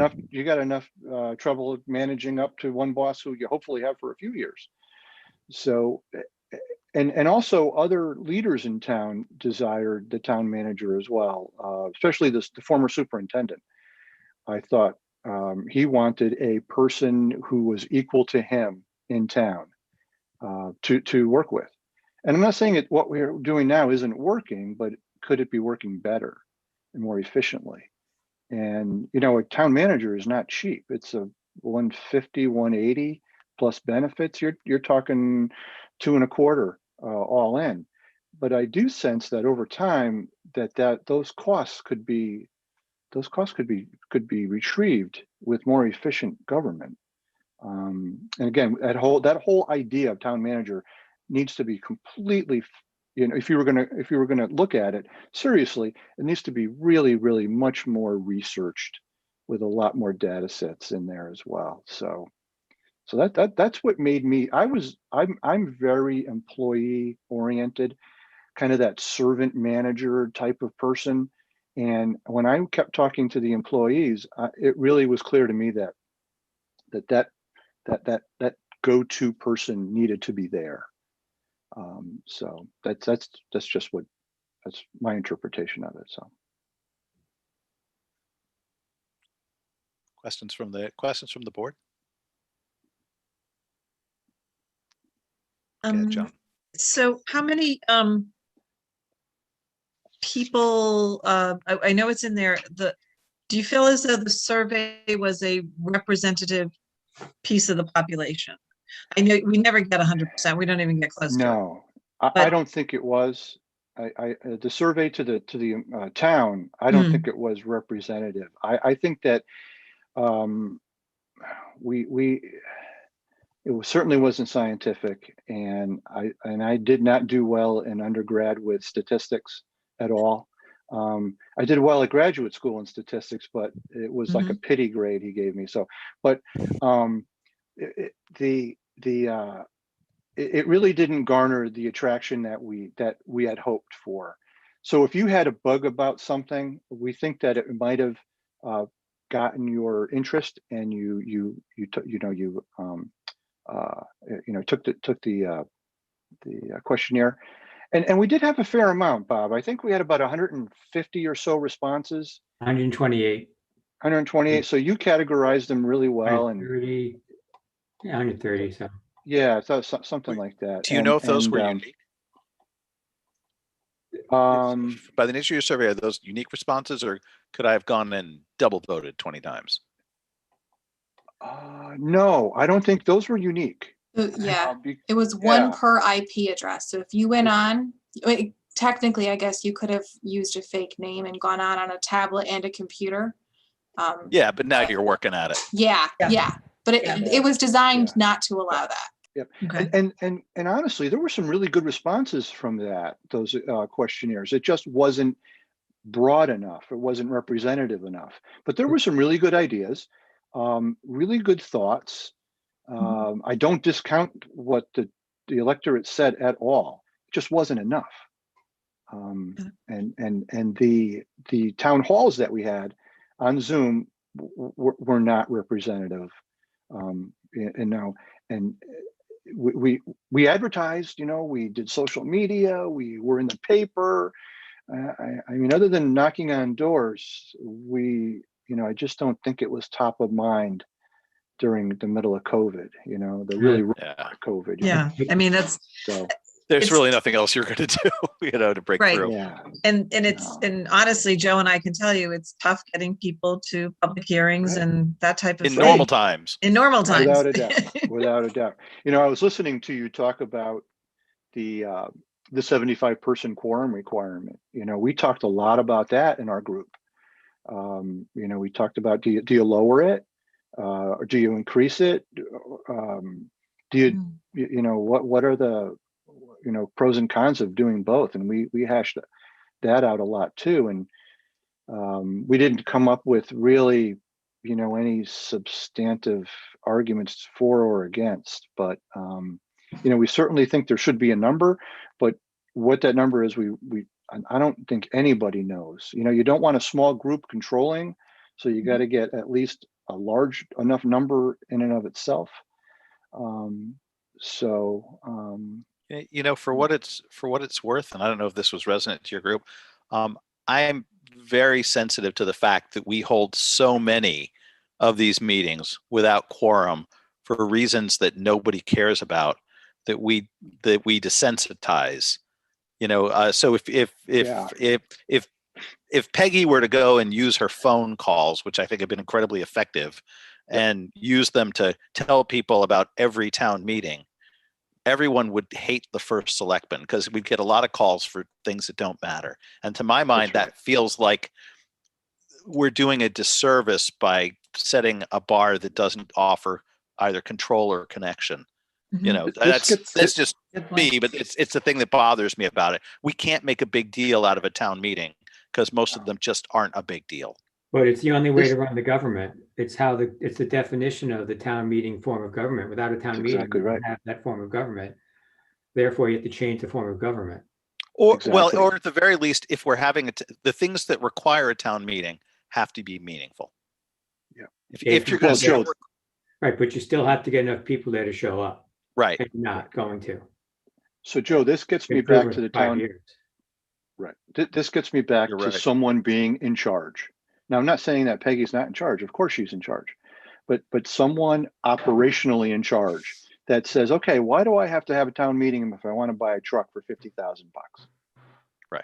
enough trouble managing up to one boss who you hopefully have for a few years. So, and also other leaders in town desired the town manager as well, especially the former superintendent. I thought he wanted a person who was equal to him in town to work with. And I'm not saying that what we're doing now isn't working, but could it be working better and more efficiently? And a town manager is not cheap. It's a 150, 180 plus benefits. You're talking 2.25 all in. But I do sense that over time those costs could be retrieved with more efficient government. And again, that whole idea of town manager needs to be completely, if you were gonna look at it seriously, it needs to be really, really much more researched with a lot more data sets in there as well. So that's what made me. I'm very employee oriented, kind of that servant manager type of person. And when I kept talking to the employees, it really was clear to me that go-to person needed to be there. So that's my interpretation of it. So Questions from the board? Okay, John. So how many people, I know it's in there, do you feel as though the survey was a representative piece of the population? I know we never get 100%. We don't even get close to it. no, I don't think it was. The survey to the town, I don't think it was representative. I think that it certainly wasn't scientific, and I did not do well in undergrad with statistics at all. I did well at graduate school in statistics, but it was like a pity grade he gave me. So, but it really didn't garner the attraction that we had hoped for. So if you had a bug about something, we think that it might have gotten your interest, and you took the questionnaire, and we did have a fair amount, Bob. I think we had about 150 or so responses. 128. 128. So you categorized them really well, and 130, yeah, 130. So yeah, I thought something like that. Do you know if those were unique? By the nature of your survey, are those unique responses, or could I have gone and double voted 20 times? No, I don't think those were unique. Yeah, it was one per IP address. So if you went on, technically, I guess you could have used a fake name and gone on a tablet and a computer. Yeah, but now you're working at it. Yeah. But it was designed not to allow that. Yep. Okay. And honestly, there were some really good responses from those questionnaires. It just wasn't broad enough. It wasn't representative enough. But there were some really good ideas, really good thoughts. I don't discount what the electorate said at all. It just wasn't enough. And the town halls that we had on Zoom were not representative. And we advertised, we did social media, we were in the paper. I mean, other than knocking on doors, I just don't think it was top of mind during the middle of COVID, the really COVID. Yeah, I mean, that's so. There's really nothing else you're going to do, to break through. Yeah. And honestly, Joe and I can tell you, it's tough getting people to public hearings and that type of in thing. normal times. In normal times, without a doubt, without a doubt. I was listening to you talk about the 75-person quorum requirement. We talked a lot about that in our group. We talked about, do you lower it, or do you increase it? What are the pros and cons of doing both? And we hashed that out a lot too. And we didn't come up with really, any substantive arguments for or against, but we certainly think there should be a number, but what that number is, I don't think anybody knows. You don't want a small group controlling, so you got to get at least a large enough number in and of itself. For what it's worth, and I don't know if this was resonant to your group, I am very sensitive to the fact that we hold so many of these meetings without quorum for reasons that nobody cares about, that we desensitize. So if Peggy were to go and use her phone calls, which I think have been incredibly effective, and use them to tell people about every town meeting, everyone would hate the first selectman, because we'd get a lot of calls for things that don't matter. And to my mind, that feels like we're doing a disservice by setting a bar that doesn't offer either control or connection. That's just me, but it's the thing that bothers me about it. We can't make a big deal out of a town meeting because most of them just aren't a big deal. But it's the only way to run the government. It's the definition of the town meeting form of government. Without a town meeting, you don't have that form of government. Therefore, you have to change the form of government. Or at the very least, if we're having the things that require a town meeting have to be meaningful. Yeah. If you're going to show, right, but you still have to get enough people there to show up. Right. And you're not going to. So Joe, this gets me back to the town. Right. This gets me back to someone being in charge. Now, I'm not saying that Peggy's not in charge. Of course she's in charge, but someone operationally in charge that says, okay, why do I have to have a town meeting if I want to buy a truck for $50,000? Right.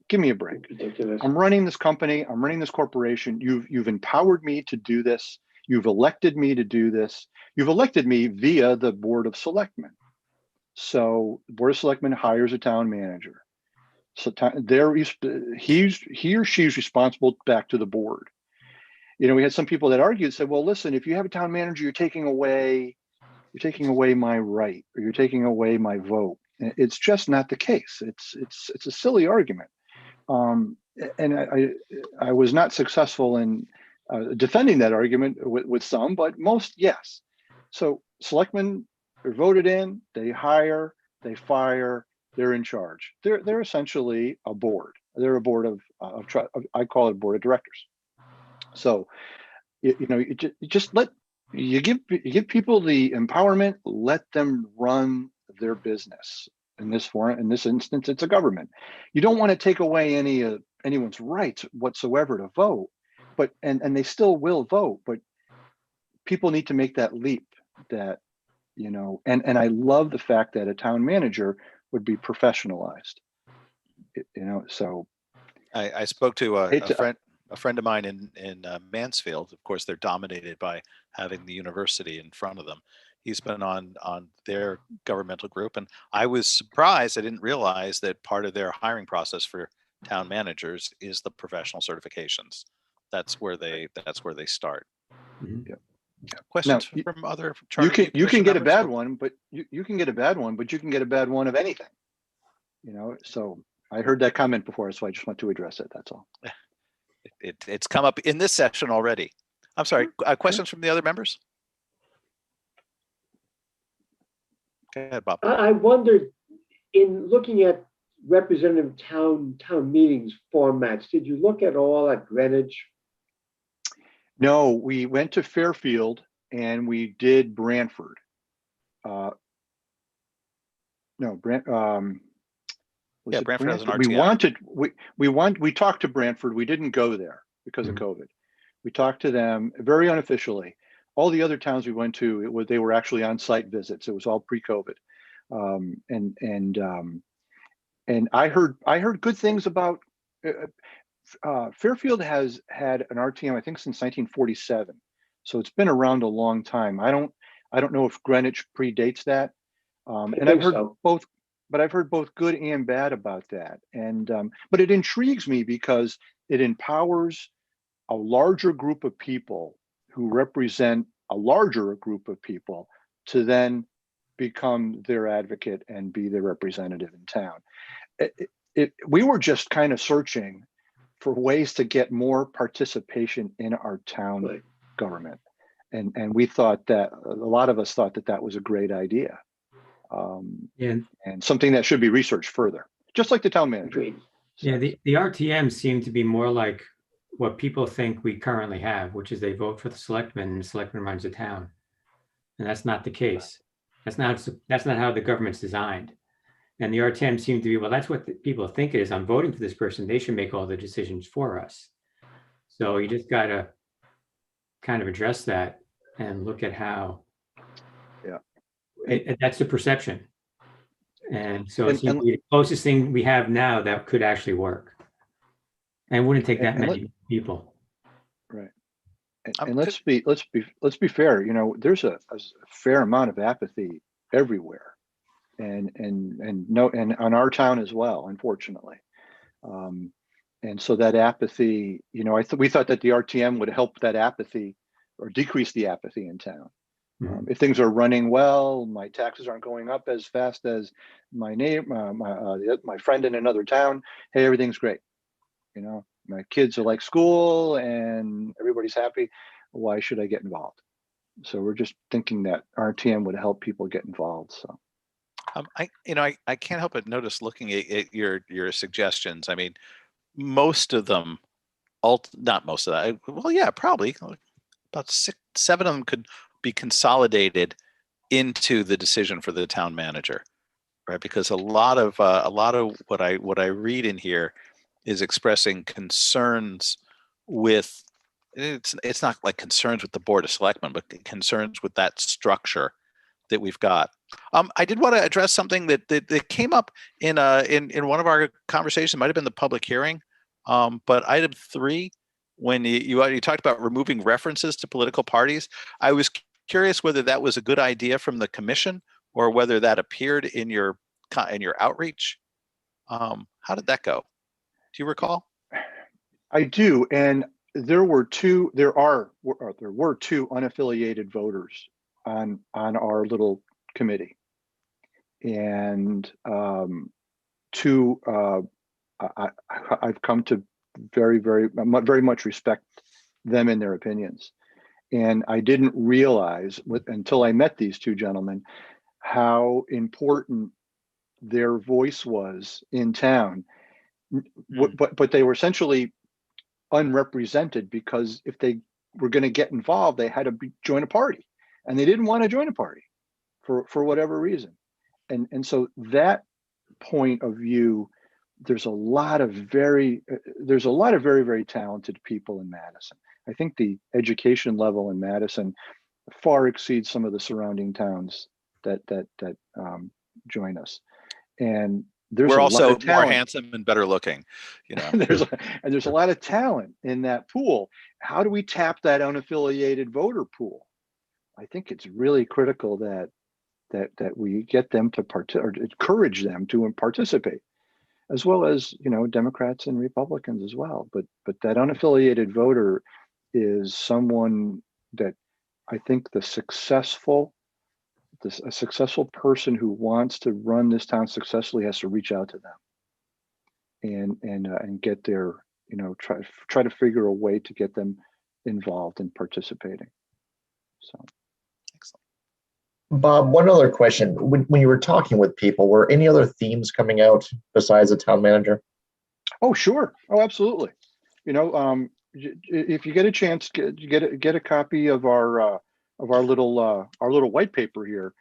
Give me a break. Ridiculous. I'm running this company. I'm running this corporation. You've empowered me to do this. You've elected me to do this. You've elected me via the Board of Selectmen. So the Board of Selectmen hires a town manager. So he or she's responsible back to the board. We had some people that argued, said, well, listen, if you have a town manager, you're taking away my right, or you're taking away my vote. It's just not the case. It's a silly argument. And I was not successful in defending that argument with some, but most, yes. So selectmen They're voted in, they hire, they fire, they're in charge. They're essentially a board. They're a board of I call it a board of directors. So, you know, you just you give people the empowerment, let them run their business. In this instance, it's a government. You don't want to take away anyone's rights whatsoever to vote, but and they still will vote, but people need to make that leap that, you know, and I love the fact that a town manager would be professionalized. You know, so I spoke to a friend of mine in Mansfield. Of course, they're dominated by having the university in front of them. He's been on their governmental group, and I was surprised. I didn't realize that part of their hiring process for town managers is the professional certifications. That's where they start. Mhm. Yeah. Questions Now, from other you charter can commission get a members? bad one, but you can get a bad one, but you can get a bad one of anything. You know, so I heard that comment before, so I just want to address it. That's all. It's come up in this session already. I'm sorry. Questions from the other members? Go ahead, Bob. I wondered, in looking at representative town meetings formats, did you look at all at Greenwich? No, we went to Fairfield and we did Brantford. Yeah, Brantford has an RTM. We talked to Brantford. We didn't go there because of COVID. We talked to them very unofficially. All the other towns we went to, they were actually on-site visits. It was all pre-COVID, and I heard good things about. Fairfield has had an RTM, I think, since 1947, so it's been around a long time. I don't know if Greenwich predates that, and I've heard both. But I've heard both good and bad about that, and but it intrigues me because it empowers a larger group of people who represent a larger group of people to then become their advocate and be their representative in town. We were just kind of searching for ways to get more participation in our town government, and we thought that a lot of us thought that was a great idea. And something that should be researched further, just like the town manager. Yeah, the RTMs seem to be more like what people think we currently have, which is they vote for the selectmen and the selectman runs the town. And that's not the case. That's not how the government's designed. And the RTM seem to be, well, that's what the people think it is. I'm voting for this person. They should make all the decisions for us. So you just got to kind of address that and look at how. That's the perception. And so it seems to be the closest thing we have now that could actually work. And it wouldn't take that many people. Right. And let's be fair. You know, there's a fair amount of apathy everywhere, and on our town as well, unfortunately. And so that apathy, you know, we thought that the RTM would help that apathy or decrease the apathy in town. If things are running well, my taxes aren't going up as fast as my neighbor, my friend in another town. Hey, everything's great. You know, my kids are like school and everybody's happy. Why should I get involved? So we're just thinking that RTM would help people get involved. So, I can't help but notice looking at your suggestions. I mean, most of them, not most of that. Well, yeah, probably about 6, 7 of them could be consolidated into the decision for the town manager, right? Because a lot of what I read in here is expressing concerns with it's not like concerns with the Board of Selectmen, but concerns with that structure that we've got. I did want to address something that came up in one of our conversations. It might have been the public hearing, but item 3, when you talked about removing references to political parties, I was curious whether that was a good idea from the commission or whether that appeared in your outreach. How did that go? Do you recall? I do, and there were 2 unaffiliated voters on our little committee, and I've come to very much respect them and their opinions. And I didn't realize until I met these 2 gentlemen how important their voice was in town. But they were essentially unrepresented, because if they were going to get involved, they had to join a party, and they didn't want to join a party for whatever reason. And so that point of view, there's a lot of very, very talented people in Madison. I think the education level in Madison far exceeds some of the surrounding towns that join us. And there's We're a also lot of more talent. handsome and better looking, you know. there's a lot of talent in that pool. How do we tap that unaffiliated voter pool? I think it's really critical that we get them to or encourage them to participate, as well as, you know, Democrats and Republicans as well. But that unaffiliated voter is someone that I think a successful person who wants to run this town successfully has to reach out to them and get their, you know, try to figure a way to get them involved in participating. So. Bob, one other question. When you were talking with people, were any other themes coming out besides the town manager? Oh, sure. Oh, absolutely. You know, if you get a chance, get a copy of our little white paper here.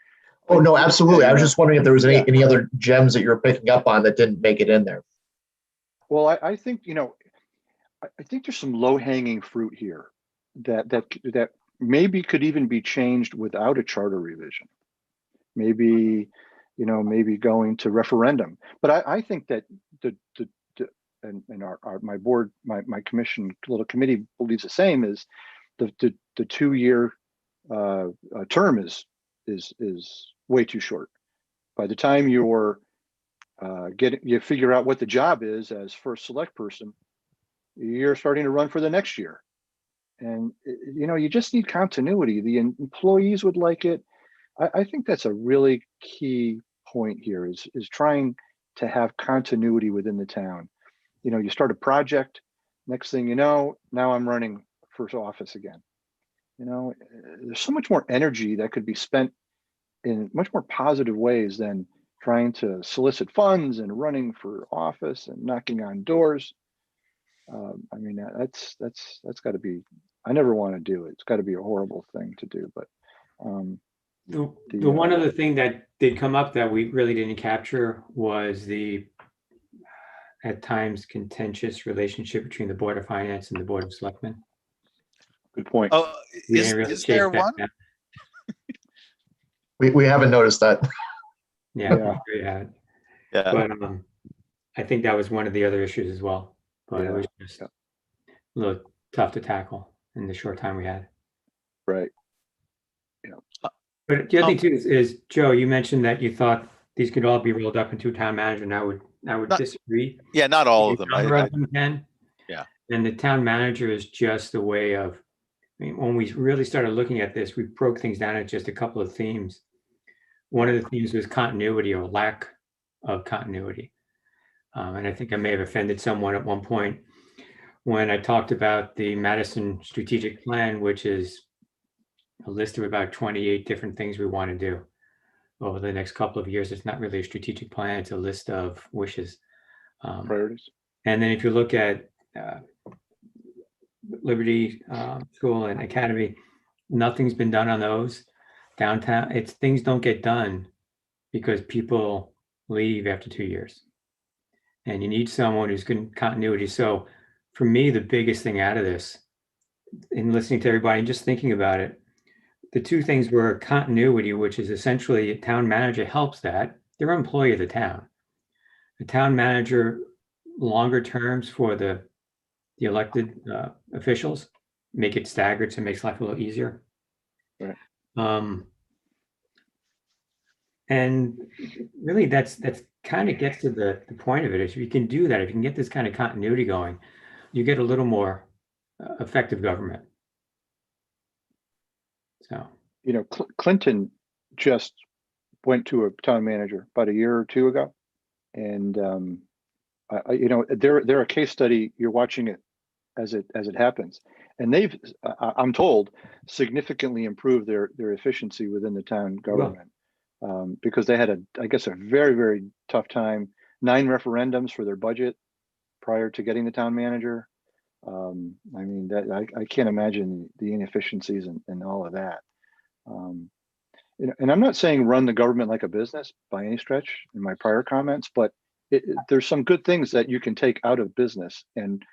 Oh, no, absolutely. I was just wondering if there was any Yeah. other gems that you're picking up on that didn't make it in there. Well, I think, you know, I think there's some low-hanging fruit here that maybe could even be changed without a charter revision. Maybe, you know, maybe going to referendum. But I think that my board, my commission, little committee believes the same, is the 2-year term is way too short. By the time you figure out what the job is as first select person, you're starting to run for the next year. And, you know, you just need continuity. The employees would like it. I think that's a really key point here is trying to have continuity within the town. You know, you start a project, next thing you know, now I'm running for office again. You know, there's so much more energy that could be spent in much more positive ways than trying to solicit funds and running for office and knocking on doors. I mean, that's got to be, I never want to do it. It's got to be a horrible thing to do. But the one other thing that did come up that we really didn't capture was the, at times, contentious relationship between the Board of Finance and the Board of Selectmen. Good point. Oh, We is didn't really there chase that one? down. We haven't noticed that. Yeah, Yeah. we had. Yeah. But I think that was one of the other issues as well. But it was just a little tough to tackle in the short time we had. Right. But the other thing too is Joe, you mentioned that you thought these could all be rolled up into a town manager, and I would disagree. Yeah, not all of A them. number of them can. Yeah. And the town manager is just a way of, I mean, when we really started looking at this, we broke things down at just a couple of themes. One of the themes was continuity or lack of continuity. And I think I may have offended someone at one point when I talked about the Madison strategic plan, which is a list of about 28 different things we want to do over the next couple of years. It's not really a strategic plan, it's a list of wishes. Priorities. And then if you look at Liberty School and Academy, nothing's been done on those. Downtown, things don't get done because people leave after 2 years. And you need someone who's good in continuity. So for me, the biggest thing out of this, in listening to everybody and just thinking about it, the two things were continuity, which is essentially a town manager helps that. They're an employee of the town. The town manager, longer terms for the elected officials, make it staggered, so it makes life a little easier. Right. And really, that's kind of gets to the point of it. If you can do that, if you can get this kind of continuity going, you get a little more effective government. So, You know, Clinton just went to a town manager about a year or two ago, and you know, they're a case study. You're watching it as it happens, and they've, I'm told, significantly improved their efficiency within the town government. because they had I guess, a very, very tough time. 9 referendums for their budget prior to getting the town manager. I mean, I can't imagine the inefficiencies and all of that. And I'm not saying run the government like a business by any stretch in my prior comments, but there's some good things that you can take out of business and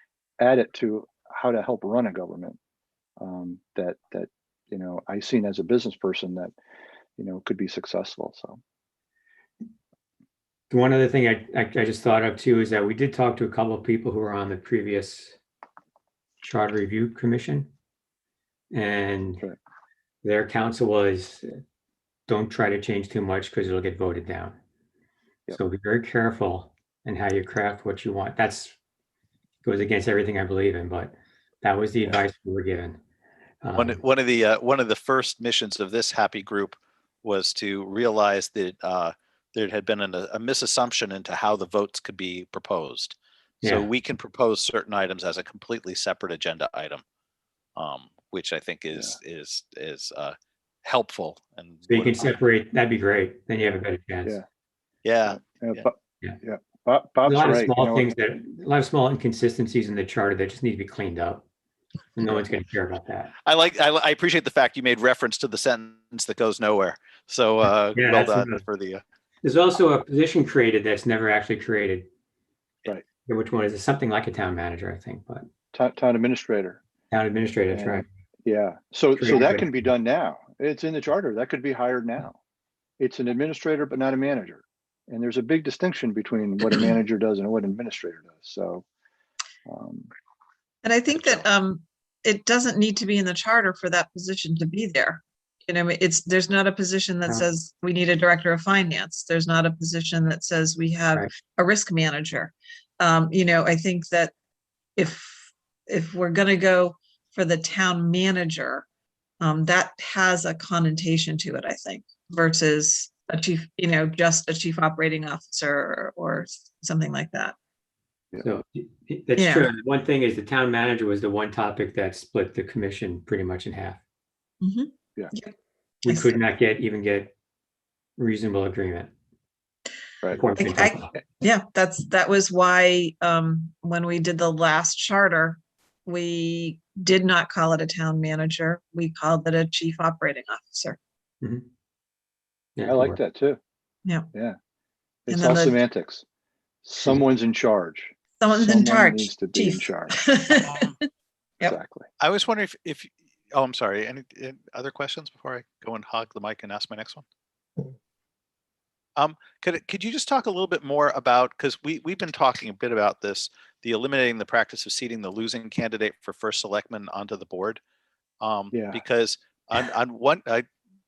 add it to how to help run a government, that I've seen as a business person that, could be successful. So. One other thing I just thought of too is that we did talk to a couple of people who were on the previous Charter Review Commission, and Right. their counsel was, don't try to change too much because it'll get voted down. Yep. So be very careful in how you craft what you want. Goes against everything I believe in, but that was the advice we were given. One of the first missions of this happy group was to realize that there had been a misassumption into how the votes could be proposed. So Yeah. we can propose certain items as a completely separate agenda item, which I think is helpful. And So you can separate, that'd be great. Then you have a better chance. Yeah. yeah, Bob's A lot of right. small things a lot of small inconsistencies in the charter that just need to be cleaned up. And no one's going to care about that. I appreciate the fact you made reference to the sentence that goes nowhere. So Yeah, well that's done for the. There's also a position created that's never actually created. Right. Which one is it? Something like a town manager, I think, but Town administrator. town administrator, that's Yeah. right. Yeah. So Created that by- can be done now. It's in the charter. That could be hired now. It's an administrator, but not a manager. And there's a big distinction between what a manager does and what an administrator does. So. And I think that it doesn't need to be in the charter for that position to be there. There's not a position that No. says we need a director of finance. There's not a position that says we have Right. a risk manager. I think that if we're going to go for the town manager, that has a connotation to it, I think, versus a chief, just a chief operating officer or something like that. So that's Yeah. true. One thing is the town manager was the one topic that split the commission pretty much in half. Mhm. Yeah. Yep. We I could see. not get reasonable agreement. Right. According to I- Tucker. Yeah, that was why when we did the last charter, we did not call it a town manager. We called it a chief operating officer. Yeah, I like that too. Yeah. Yeah. And It's then all the- semantics. Someone's in charge. Someone's in Someone charge. needs to be in chief. charge. Yep. Exactly. I was wondering if I'm sorry. Any other questions before I go and hog the mic and ask my next one? Could you just talk a little bit more about, because we've been talking a bit about this, the eliminating the practice of seating the losing candidate for first selectman onto the board. Yeah. Because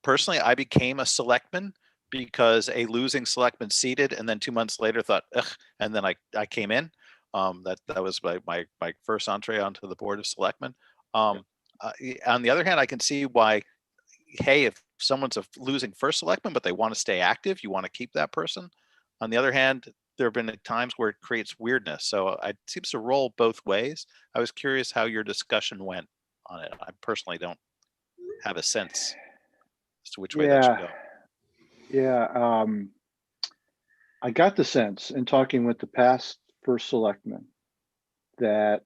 personally, I became a selectman because a losing selectman seated, and then 2 months later thought, ugh, and then I came in. That was my first entree onto the board of selectmen. On the other hand, I can see why, hey, if someone's a losing first selectman, but they want to stay active, you want to keep that person. On the other hand, there have been times where it creates weirdness. So it seems to roll both ways. I was curious how your discussion went on it. I personally don't have a sense as to which way that should go. Yeah. I got the sense in talking with the past first selectman that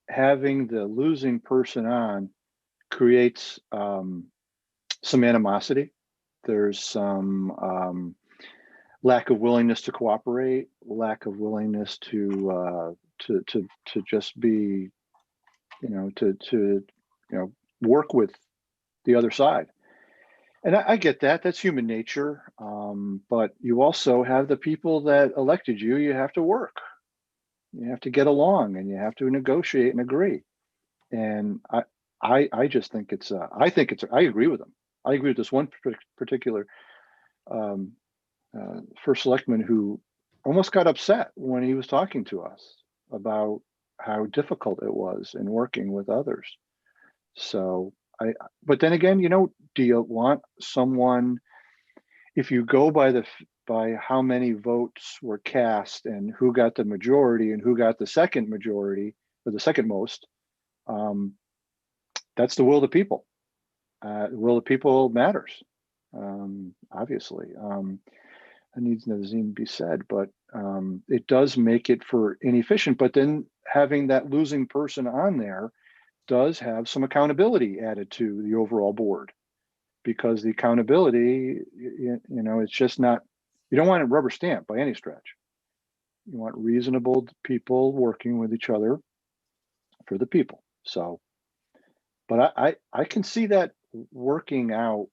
having the losing person on creates some animosity. There's some lack of willingness to cooperate, lack of willingness to just be, to work with the other side. And I get that. That's human nature. But you also have the people that elected you. You have to work. You have to get along, and you have to negotiate and agree. And I just think I agree with them. I agree with this one particular first selectman who almost got upset when he was talking to us about how difficult it was in working with others. So but then again, do you want someone, if you go by how many votes were cast and who got the majority and who got the second majority or the second most, that's the will of the people. The will of the people matters. obviously. It needs no to be said, but it does make it for inefficient. But then having that losing person on there does have some accountability added to the overall board, because the accountability, it's just not, you don't want it rubber stamped by any stretch. You want reasonable people working with each other for the people. So, but I can see that working out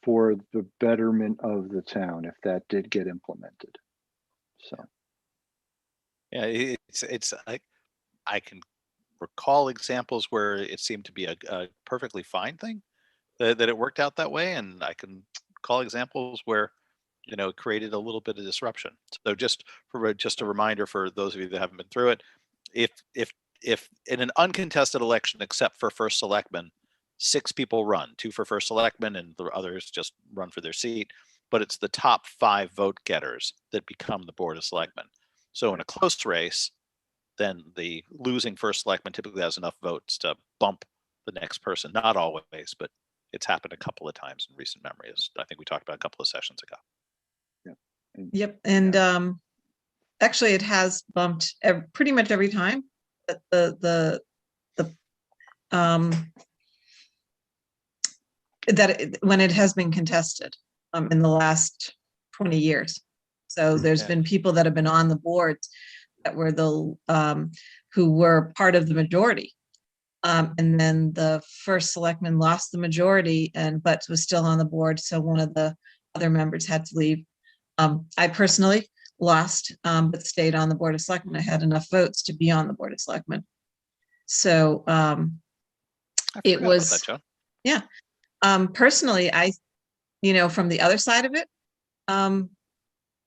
for the betterment of the town if that did get implemented. So, Yeah, it's I can recall examples where it seemed to be a perfectly fine thing that it worked out that way, and I can call examples where it created a little bit of disruption. So just a reminder for those of you that haven't been through it, if in an uncontested election, except for first selectman, 6 people run, 2 for first selectman and the others just run for their seat, but it's the top 5 vote getters that become the board of selectmen. So in a close race, then the losing first selectman typically has enough votes to bump the next person. Not always, but it's happened a couple of times in recent memory, as I think we talked about a couple of sessions ago. Yep. And actually it has bumped pretty much every time that when it has been contested in the last 20 years. So there's been people that have been on the boards that were who were part of the majority. And then the first selectman lost the majority but was still on the board. So one of the other members had to leave. I personally lost, but stayed on the board of selectmen. I had enough votes to be on the board of selectmen. So it was, that, Joe. yeah. Personally, from the other side of it,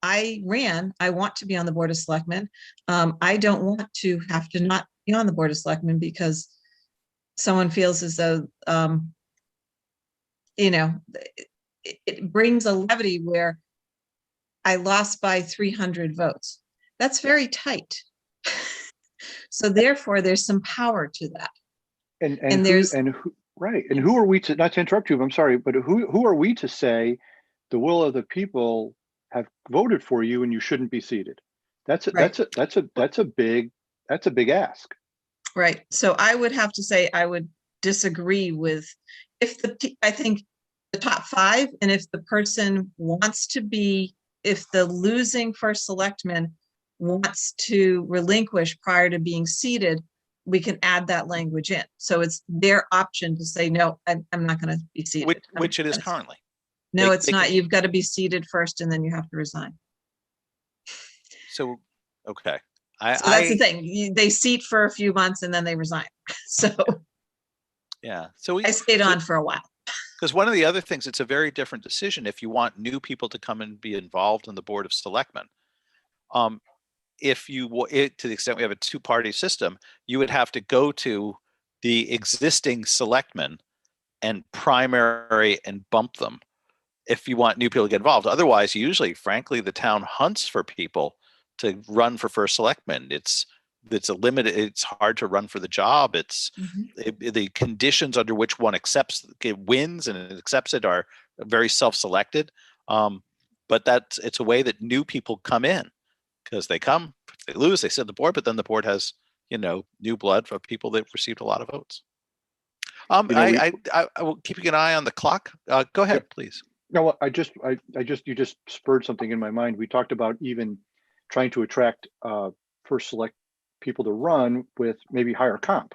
I want to be on the board of selectmen. I don't want to have to not be on the board of selectmen because someone feels as though, it brings a levity where I lost by 300 votes. That's very tight. So therefore there's some power to that. Right. And who are we to, not to interrupt you, I'm sorry, but who are we to say the will of the people have voted for you and you shouldn't be seated? That's a big ask. Right. So I would have to say I would disagree with I think the top 5, and if the person wants to be, if the losing first selectman wants to relinquish prior to being seated, we can add that language in. So it's their option to say, no, I'm not going to be seated. Which it is currently. No, it's not. You've got to be seated first and then you have to resign. So, okay. So that's the thing. They seat for a few months and then they resign. So yeah. So I stayed on for a while. Because one of the other things, it's a very different decision if you want new people to come and be involved in the board of selectmen. If you, to the extent we have a 2-party system, you would have to go to the existing selectmen and primary and bump them if you want new people to get involved. Otherwise, usually, frankly, the town hunts for people to run for first selectman. It's a limited, it's hard to run for the job. It's the conditions under which one wins and accepts it are very self-selected. But it's a way that new people come in, because they come, if they lose, they sit on the board, but then the board has, new blood for people that received a lot of votes. I will keeping an eye on the clock. Go ahead, please. No, you just spurred something in my mind. We talked about even trying to attract first select people to run with maybe higher comp.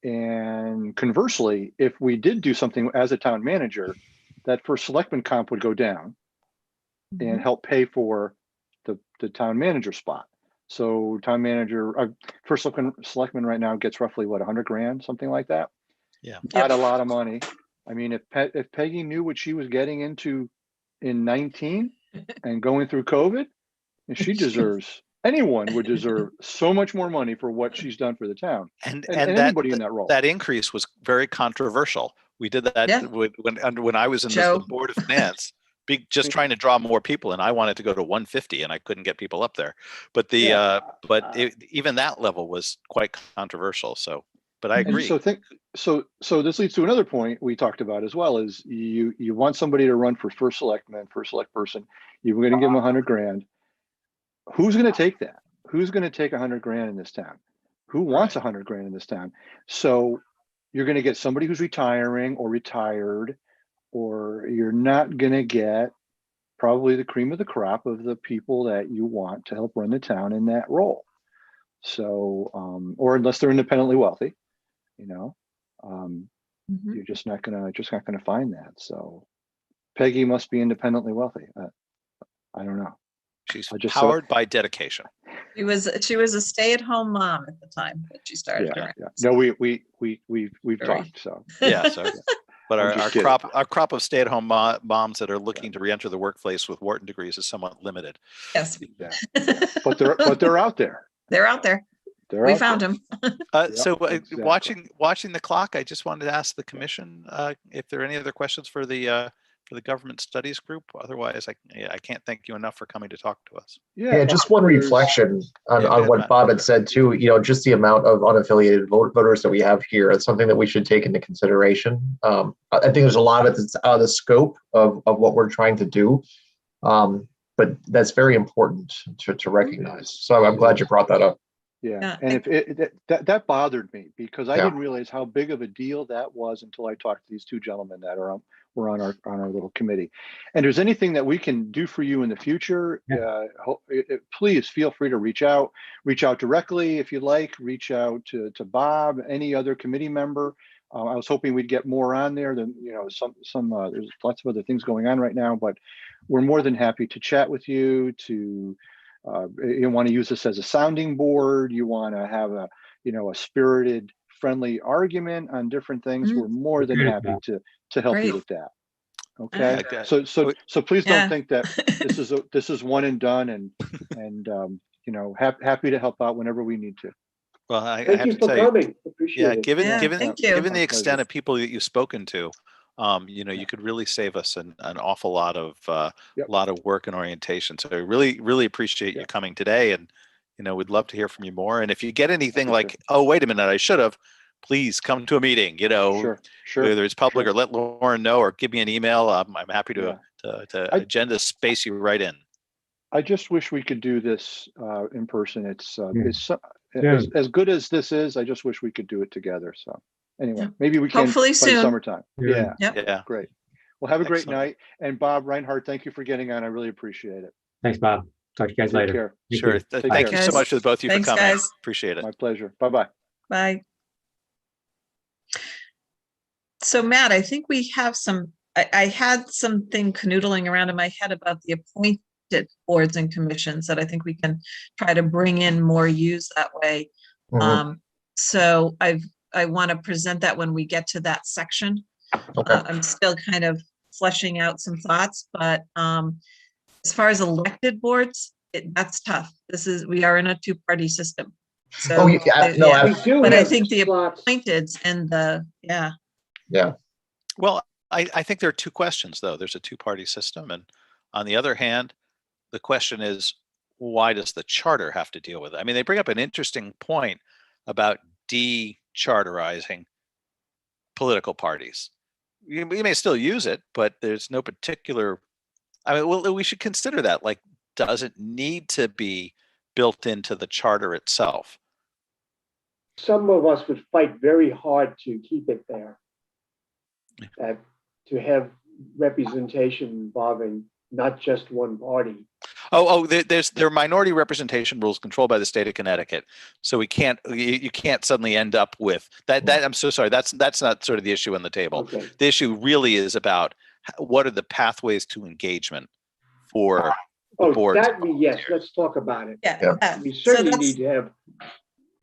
And conversely, if we did do something as a town manager, that first selectman comp would go down and help pay for the town manager spot. So town manager, first selectman right now gets roughly what, 100 grand, something like that. Yeah. Not a lot of money. I mean, if Peggy knew what she was getting into in 19 and going through COVID, she deserves, anyone would deserve so much more money for what she's done for the town. And anybody in that role. That increase was very controversial. We did that when I was in the board of finance, just trying to draw more people, and I wanted to go to 150 and I couldn't get people up there. But even that level was quite controversial. So, but I agree. So so this leads to another point we talked about as well, is you want somebody to run for first select person. You're going to give them 100 grand. Who's going to take that? Who's going to take 100 grand in this town? Who wants 100 grand in this town? So you're going to get somebody who's retiring or retired, or you're not going to get probably the cream of the crop of the people that you want to help run the town in that role. So, or unless they're independently wealthy, you know, you're just not gonna find that. So Peggy must be independently wealthy. I don't know. She's I just powered by dedication. She was a stay-at-home mom at the time that she started. Yeah, her. yeah. No, we've Very- talked. So Yeah. So, but I'm our just kidding. crop of stay-at-home moms that are looking to re-enter the workplace with Wharton degrees is somewhat limited. Yes. yeah. But they're out there. They're out there. They're We out found there. them. So exactly. watching the clock, I just wanted to ask the commission if there are any other questions for the government studies group. Otherwise, I can't thank you enough for coming to talk to us. Yeah, just one there's- reflection on, Yeah, on what Matt. Bob had said too, just the amount of unaffiliated voters that we have here. It's something that we should take into consideration. I think there's a lot of it that's out of the scope of what we're trying to do. But that's very important to recognize. So I'm glad you brought that up. Yeah, and that bothered me because I Yeah. didn't realize how big of a deal that was until I talked to these two gentlemen that were on our little committee. And if there's anything that we can do for you in the future, please feel free to reach out directly if you'd like. Reach out to Bob, any other committee member. I was hoping we'd get more on there than there's lots of other things going on right now, but we're more than happy to chat with you. You want to use this as a sounding board, you want to have a spirited, friendly argument on different things, we're more than happy to help you with that. Okay. Okay. So please don't Yeah. think that this is one and done, and happy to help out whenever we need to. Well, I Thank have you to for tell you, coming. Appreciate yeah, it. given thank you. given the My extent pleasure. of people that you've spoken to, you could really save us an awful lot of Yep. lot of work and orientation. So I really appreciate you Yeah. coming today, and we'd love to hear from you more. And if you get anything Happy like, oh, wait a minute, I should have, please come to a meeting. Sure. Whether it's public sure. or let Lauren know, or give me an email. I'm happy to I- agenda space you right in. I just wish we could do this in person. It's Yeah. as good as this is. I just wish we could do it together. So anyway, Yeah. maybe we can Hopefully by soon. summertime. Yeah. Yeah, Yep. Yeah. great. Well, have a great Excellent. night. And Bob Reinhardt, thank you for getting on. I really appreciate it. Thanks, Bob. Talk to you guys Take later. care. Thank Sure. you. Thank Bye. you so Guys. much to both of you Thanks, for coming. guys. Appreciate it. My pleasure. Bye-bye. Bye. So Matt, I think we have I had something canoodling around in my head about the appointed boards and commissions that I think we can try to bring in more use that way. Mhm. So I want to present that when we get to that section. Okay. I'm still kind of fleshing out some thoughts, but as far as elected boards, that's tough. We are in a two-party system. So, Oh, yeah, no, yeah. We do But I have think the slots. appointeds and Yeah. Well, I think there are two questions, though. There's a two-party system. And on the other hand, the question is, why does the charter have to deal with it? I mean, they bring up an interesting point about de-charterizing political parties. We may still use it, but there's no particular, I mean, well, we should consider that. Like, does it need to be built into the charter itself? Some of us would fight very hard to keep it there. To have representation involving not just one party. There are minority representation rules controlled by the state of Connecticut, so you can't suddenly end up with that. I'm so sorry. That's not sort of the issue on the table. Okay. The issue really is about what are the pathways to engagement for the boards. Yes, let's talk about it. yeah. We So certainly that's- need to have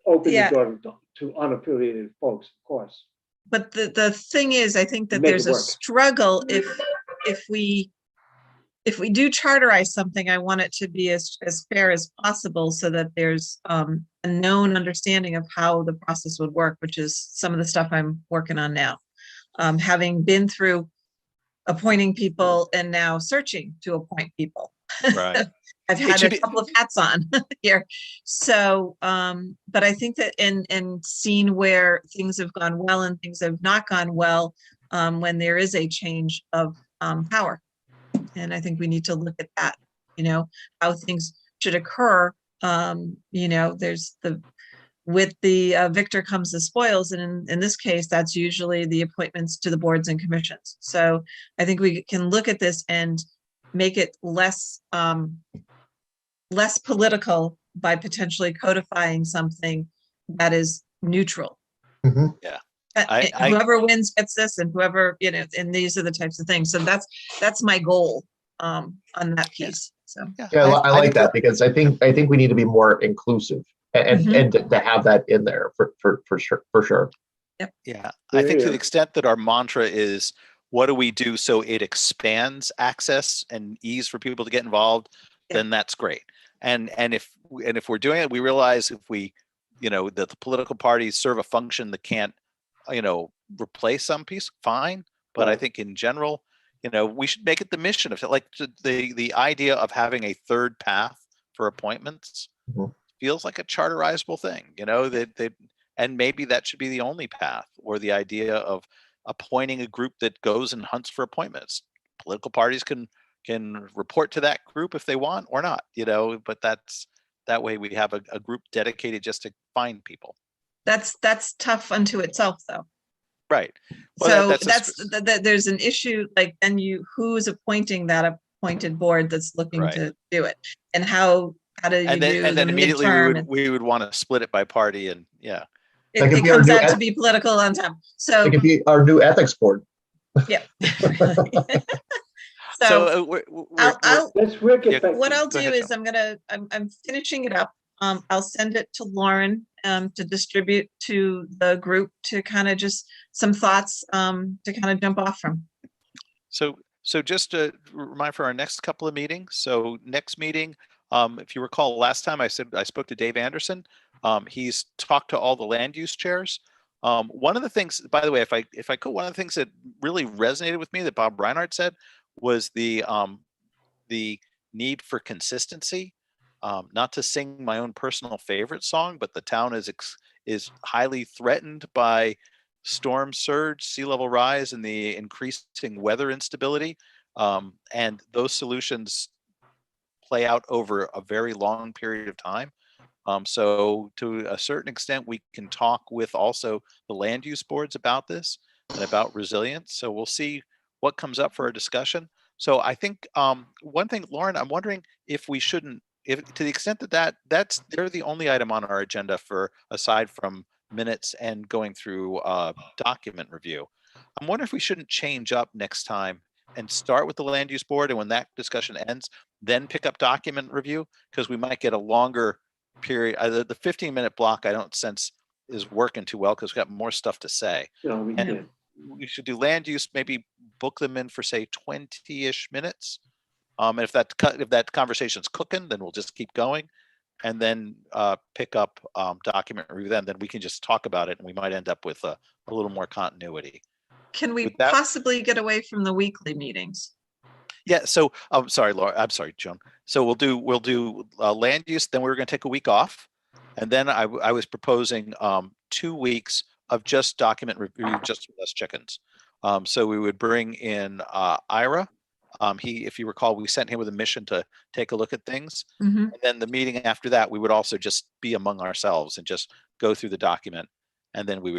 open Yeah. the door to unaffiliated folks, of course. But the thing is, I think that Make it there's a work. struggle if we do charterize something, I want it to be as fair as possible so that there's a known understanding of how the process would work, which is some of the stuff I'm working on now. Having been through appointing people and now searching to appoint people. Right. I've It had should a be- couple of hats on here. So, but I think that in seeing where things have gone well and things have not gone well, when there is a change of power. And I think we need to look at that, how things should occur. There's with the victor comes the spoils. And in this case, that's usually the appointments to the boards and commissions. So I think we can look at this and make it less political by potentially codifying something that is neutral. Mhm. Yeah. Whoever wins gets this, and whoever, and these are the types of things. So that's my goal on that piece. So Yeah, I like think that because I think we need to be more inclusive and to have that in there for sure. Yeah, I think to Yeah. the extent that our mantra is, what do we do so it expands access and ease for people to get involved, then that's great. And if we're doing it, we realize if we, that the political parties serve a function that can't, replace some piece, fine. But I Right. think in general, we should make it the mission of like the idea of having a third path for appointments Mhm. feels like a charterizable thing, that and maybe that should be the only path, or the idea of appointing a group that goes and hunts for appointments. Political parties can report to that group if they want or not, but that way we have a group dedicated just to find people. that's tough unto itself, though. Right. Well, So that's there's an issue, like then who's appointing that appointed board that's looking Right. to do it, and how do you and do then the immediately midterm? we would want to split it by party, and yeah. That could It be our comes new out to eth- be political on top. So It could be our new ethics board. yeah. So So I'll Let's Rick Yeah, it back. what I'll go do ahead, is I'm finishing it up. I'll send it to Lauren to distribute to the group to kind of just some thoughts to kind of jump off from. So just to remind for our next couple of meetings. So next meeting, if you recall, last time I said I spoke to Dave Anderson. He's talked to all the land use chairs. One of the things, by the way, if I could, one of the things that really resonated with me that Bob Reinhardt said was the need for consistency. Not to sing my own personal favorite song, but the town is highly threatened by storm surge, sea level rise, and the increasing weather instability. And those solutions play out over a very long period of time. So to a certain extent, we can talk with also the land use boards about this and about resilience. So we'll see what comes up for our discussion. So I think one thing, Lauren, I'm wondering if we shouldn't, if to the extent that they're the only item on our agenda for, aside from minutes and going through document review. I'm wondering if we shouldn't change up next time and start with the land use board, and when that discussion ends, then pick up document review, because we might get a longer period. The 15-minute block I don't sense is working too well because we've got more stuff to say. No, we And can't. we should do land use, maybe book them in for say 20-ish minutes. And if that conversation's cooking, then we'll just keep going, and then pick up document review. Then we can just talk about it, and we might end up with a little more continuity. Can we With that- possibly get away from the weekly meetings? Yeah. So I'm sorry, Laura. I'm sorry, Joan. So we'll do land use. Then we were going to take a week off, and then I was proposing 2 weeks of just document review, just with us chickens. So we would bring in Ira. If you recall, we sent him with a mission to take a look at things. Mhm. And then the meeting after that, we would also just be among ourselves and just go through the document. And then we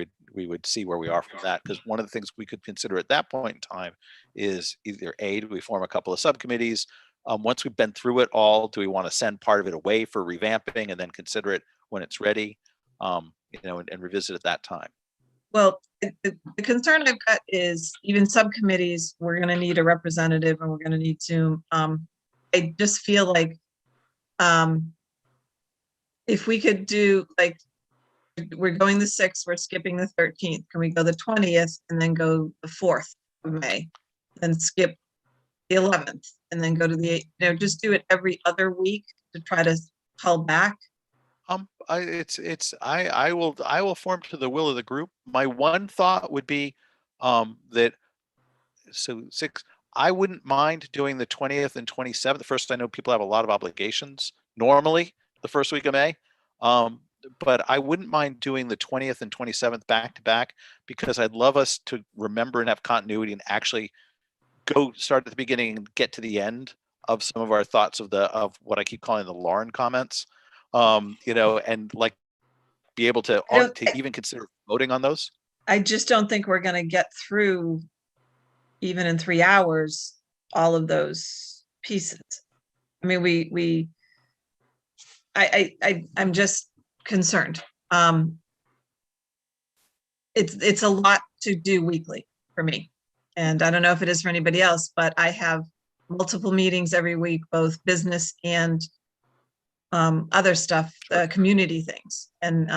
would see where we are from that. Because one of the things we could consider at that point in time is either do we form a couple of subcommittees? Once we've been through it all, do we want to send part of it away for revamping and then consider it when it's ready? And revisit at that time. Well, the concern I've got is even subcommittees, we're going to need a representative and we're going to need to, I just feel like if we could do, like, we're going the 6th, we're skipping the 13th. Can we go the 20th and then go the 4th of May? Then skip the 11th and then go to the 8th, just do it every other week to try to call back. I will form to the will of the group. My one thought would be that so 6. I wouldn't mind doing the 20th and 27th. First, I know people have a lot of obligations normally the first week of May. But I wouldn't mind doing the 20th and 27th back to back, because I'd love us to remember and have continuity and actually go start at the beginning and get to the end of some of our thoughts of what I keep calling the Lauren comments. You know, and like be able to even consider voting on those. I just don't think we're going to get through, even in 3 hours, all of those pieces. I mean, I'm just concerned. It's a lot to do weekly for me. And I don't know if it is for anybody else, but I have multiple meetings every week, both business and other stuff, community things. And,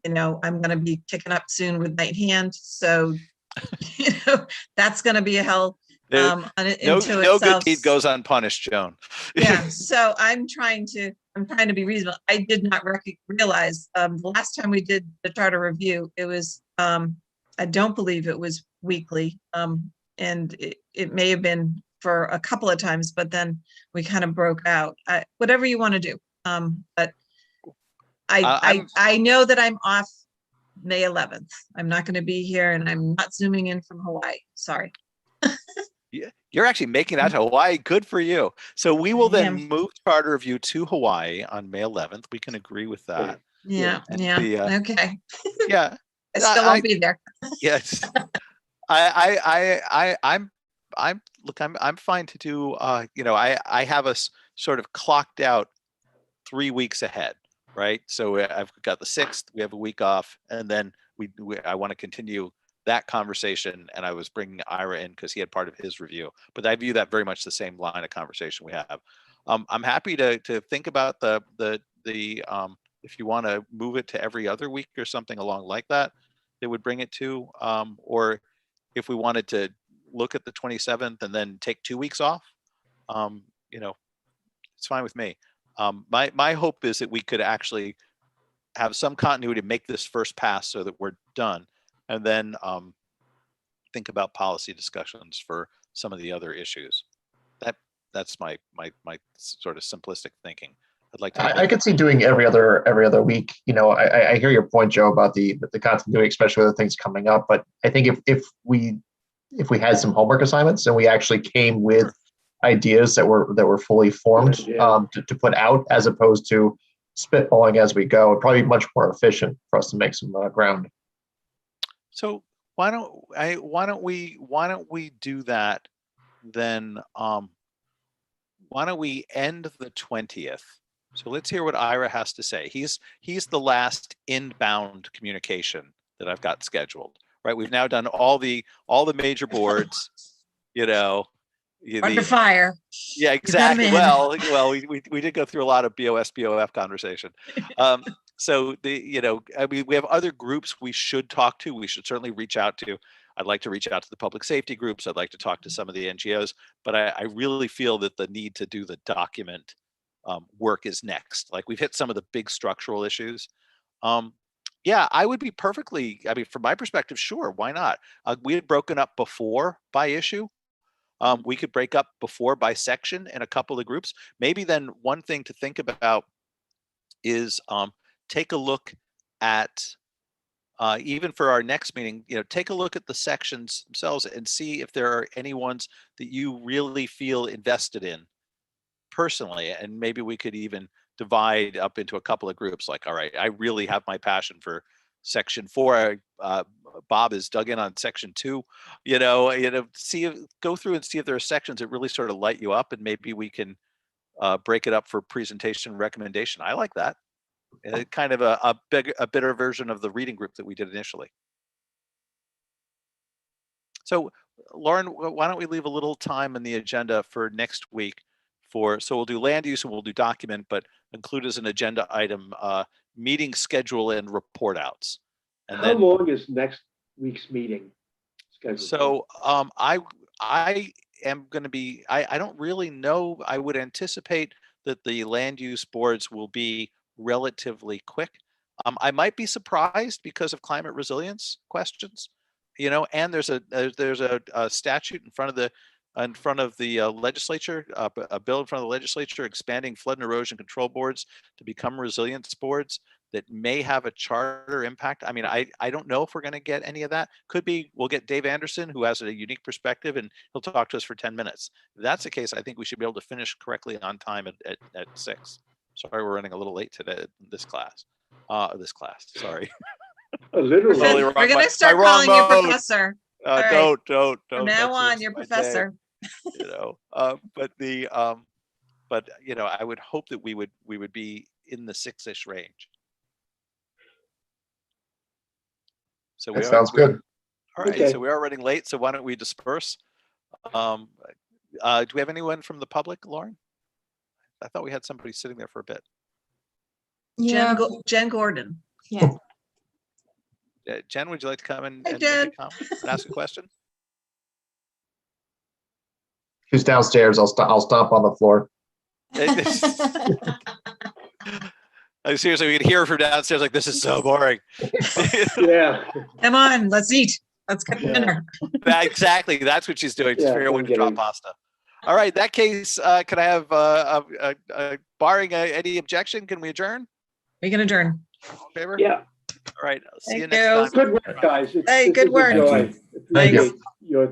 you know, I'm going to be kicking up soon with Night Hand. So, you know, that's going to be a hell. No good deed goes unpunished, Joan. Yeah. So I'm trying to be reasonable. I did not realize the last time we did the charter review, it was, I don't believe it was weekly. And it may have been for a couple of times, but then we kind of broke out. Whatever you want to do. But I know that I'm off May 11th. I'm not going to be here, and I'm not zooming in from Hawaii. Sorry. Yeah, you're actually making that to Hawaii. Good for you. So we will then move charter review to Hawaii on May 11th. We can agree with that. Yeah. And Yeah. Okay. Yeah. I still won't be there. Yes. I'm fine to do, you know, I have us sort of clocked out 3 weeks ahead, right? So I've got the 6th, we have a week off, and then I want to continue that conversation. And I was bringing Ira in because he had part of his review, but I view that very much the same line of conversation we have. I'm happy to think about the if you want to move it to every other week or something along like that, they would bring it to, or if we wanted to look at the 27th and then take 2 weeks off, you know, it's fine with me. My hope is that we could actually have some continuity to make this first pass so that we're done, and then think about policy discussions for some of the other issues. That's my sort of simplistic thinking. I'd like to. I could see doing every other week. You know, I hear your point, Joe, about the continuity, especially with things coming up. But I think if we had some homework assignments and we actually came with ideas that were fully formed to put out, as opposed to spitballing as we go, it'd probably be much more efficient for us to make some ground. So why don't we do that then? Why don't we end the 20th? So let's hear what Ira has to say. He's the last inbound communication that I've got scheduled. Right, we've now done all the major boards. You know, under fire. Yeah, exactly. Well, we did go through a lot of BOF conversation. So I mean, we have other groups we should talk to. We should certainly reach out to. I'd like to reach out to the public safety groups. I'd like to talk to some of the NGOs, but I really feel that the need to do the document work is next. Like, we've hit some of the big structural issues. Yeah, I would be perfectly, I mean, from my perspective, sure, why not? We had broken up before by issue. We could break up before by section in a couple of groups. Maybe then one thing to think about is take a look at, even for our next meeting, you know, take a look at the sections themselves and see if there are any ones that you really feel invested in personally. And maybe we could even divide up into a couple of groups. Like, all right, I really have my passion for section 4. Bob is dug in on section 2. You know, go through and see if there are sections that really sort of light you up, and maybe we can break it up for presentation recommendation. I like that. Kind of a better version of the reading group that we did initially. So, Lauren, why don't we leave a little time in the agenda for next week so we'll do land use and we'll do document, but include as an agenda item meeting schedule and report outs. And how long is next week's meeting scheduled? So I am going to be, I don't really know. I would anticipate that the land use boards will be relatively quick. I might be surprised because of climate resilience questions, you know, and there's a statute in front of in front of the legislature, a bill in front of the legislature expanding flood and erosion control boards to become resilience boards that may have a charter impact. I mean, I don't know if we're going to get any of that. Could be we'll get Dave Anderson, who has a unique perspective, and he'll talk to us for 10 minutes. If that's the case, I think we should be able to finish correctly on time at 6. Sorry, we're running a little late today, this class. Sorry. Literally. Totally wrong We're my- gonna start my wrong calling you mode. professor. All right. Don't. From now That's on, just you're my name, professor. you know, but you know, I would hope that we would be in the 6-ish range. So That sounds good. All right, Okay. so we are running late, so why don't we disperse? Do we have anyone from the public, Lauren? I thought we had somebody sitting there for a bit. Jen Gordon. Yeah. Jen, would you like to come Hey, and make Jen. a comment and ask a question? Who's downstairs? I'll stomp on the floor. Seriously, we could hear from downstairs like, this is so boring. Yeah. Come on, let's eat. Let's get Yeah. dinner. Exactly, that's what she's doing. Just Yeah, figure out when to I'm drop getting- pasta. All right, in that case, can I have, barring any objection, can we adjourn? We can adjourn. All in favor? Yeah. All right, I'll see you Thank next you. time. Good work, guys. Hey, This good is a work. joy. Thank you. Appreciate your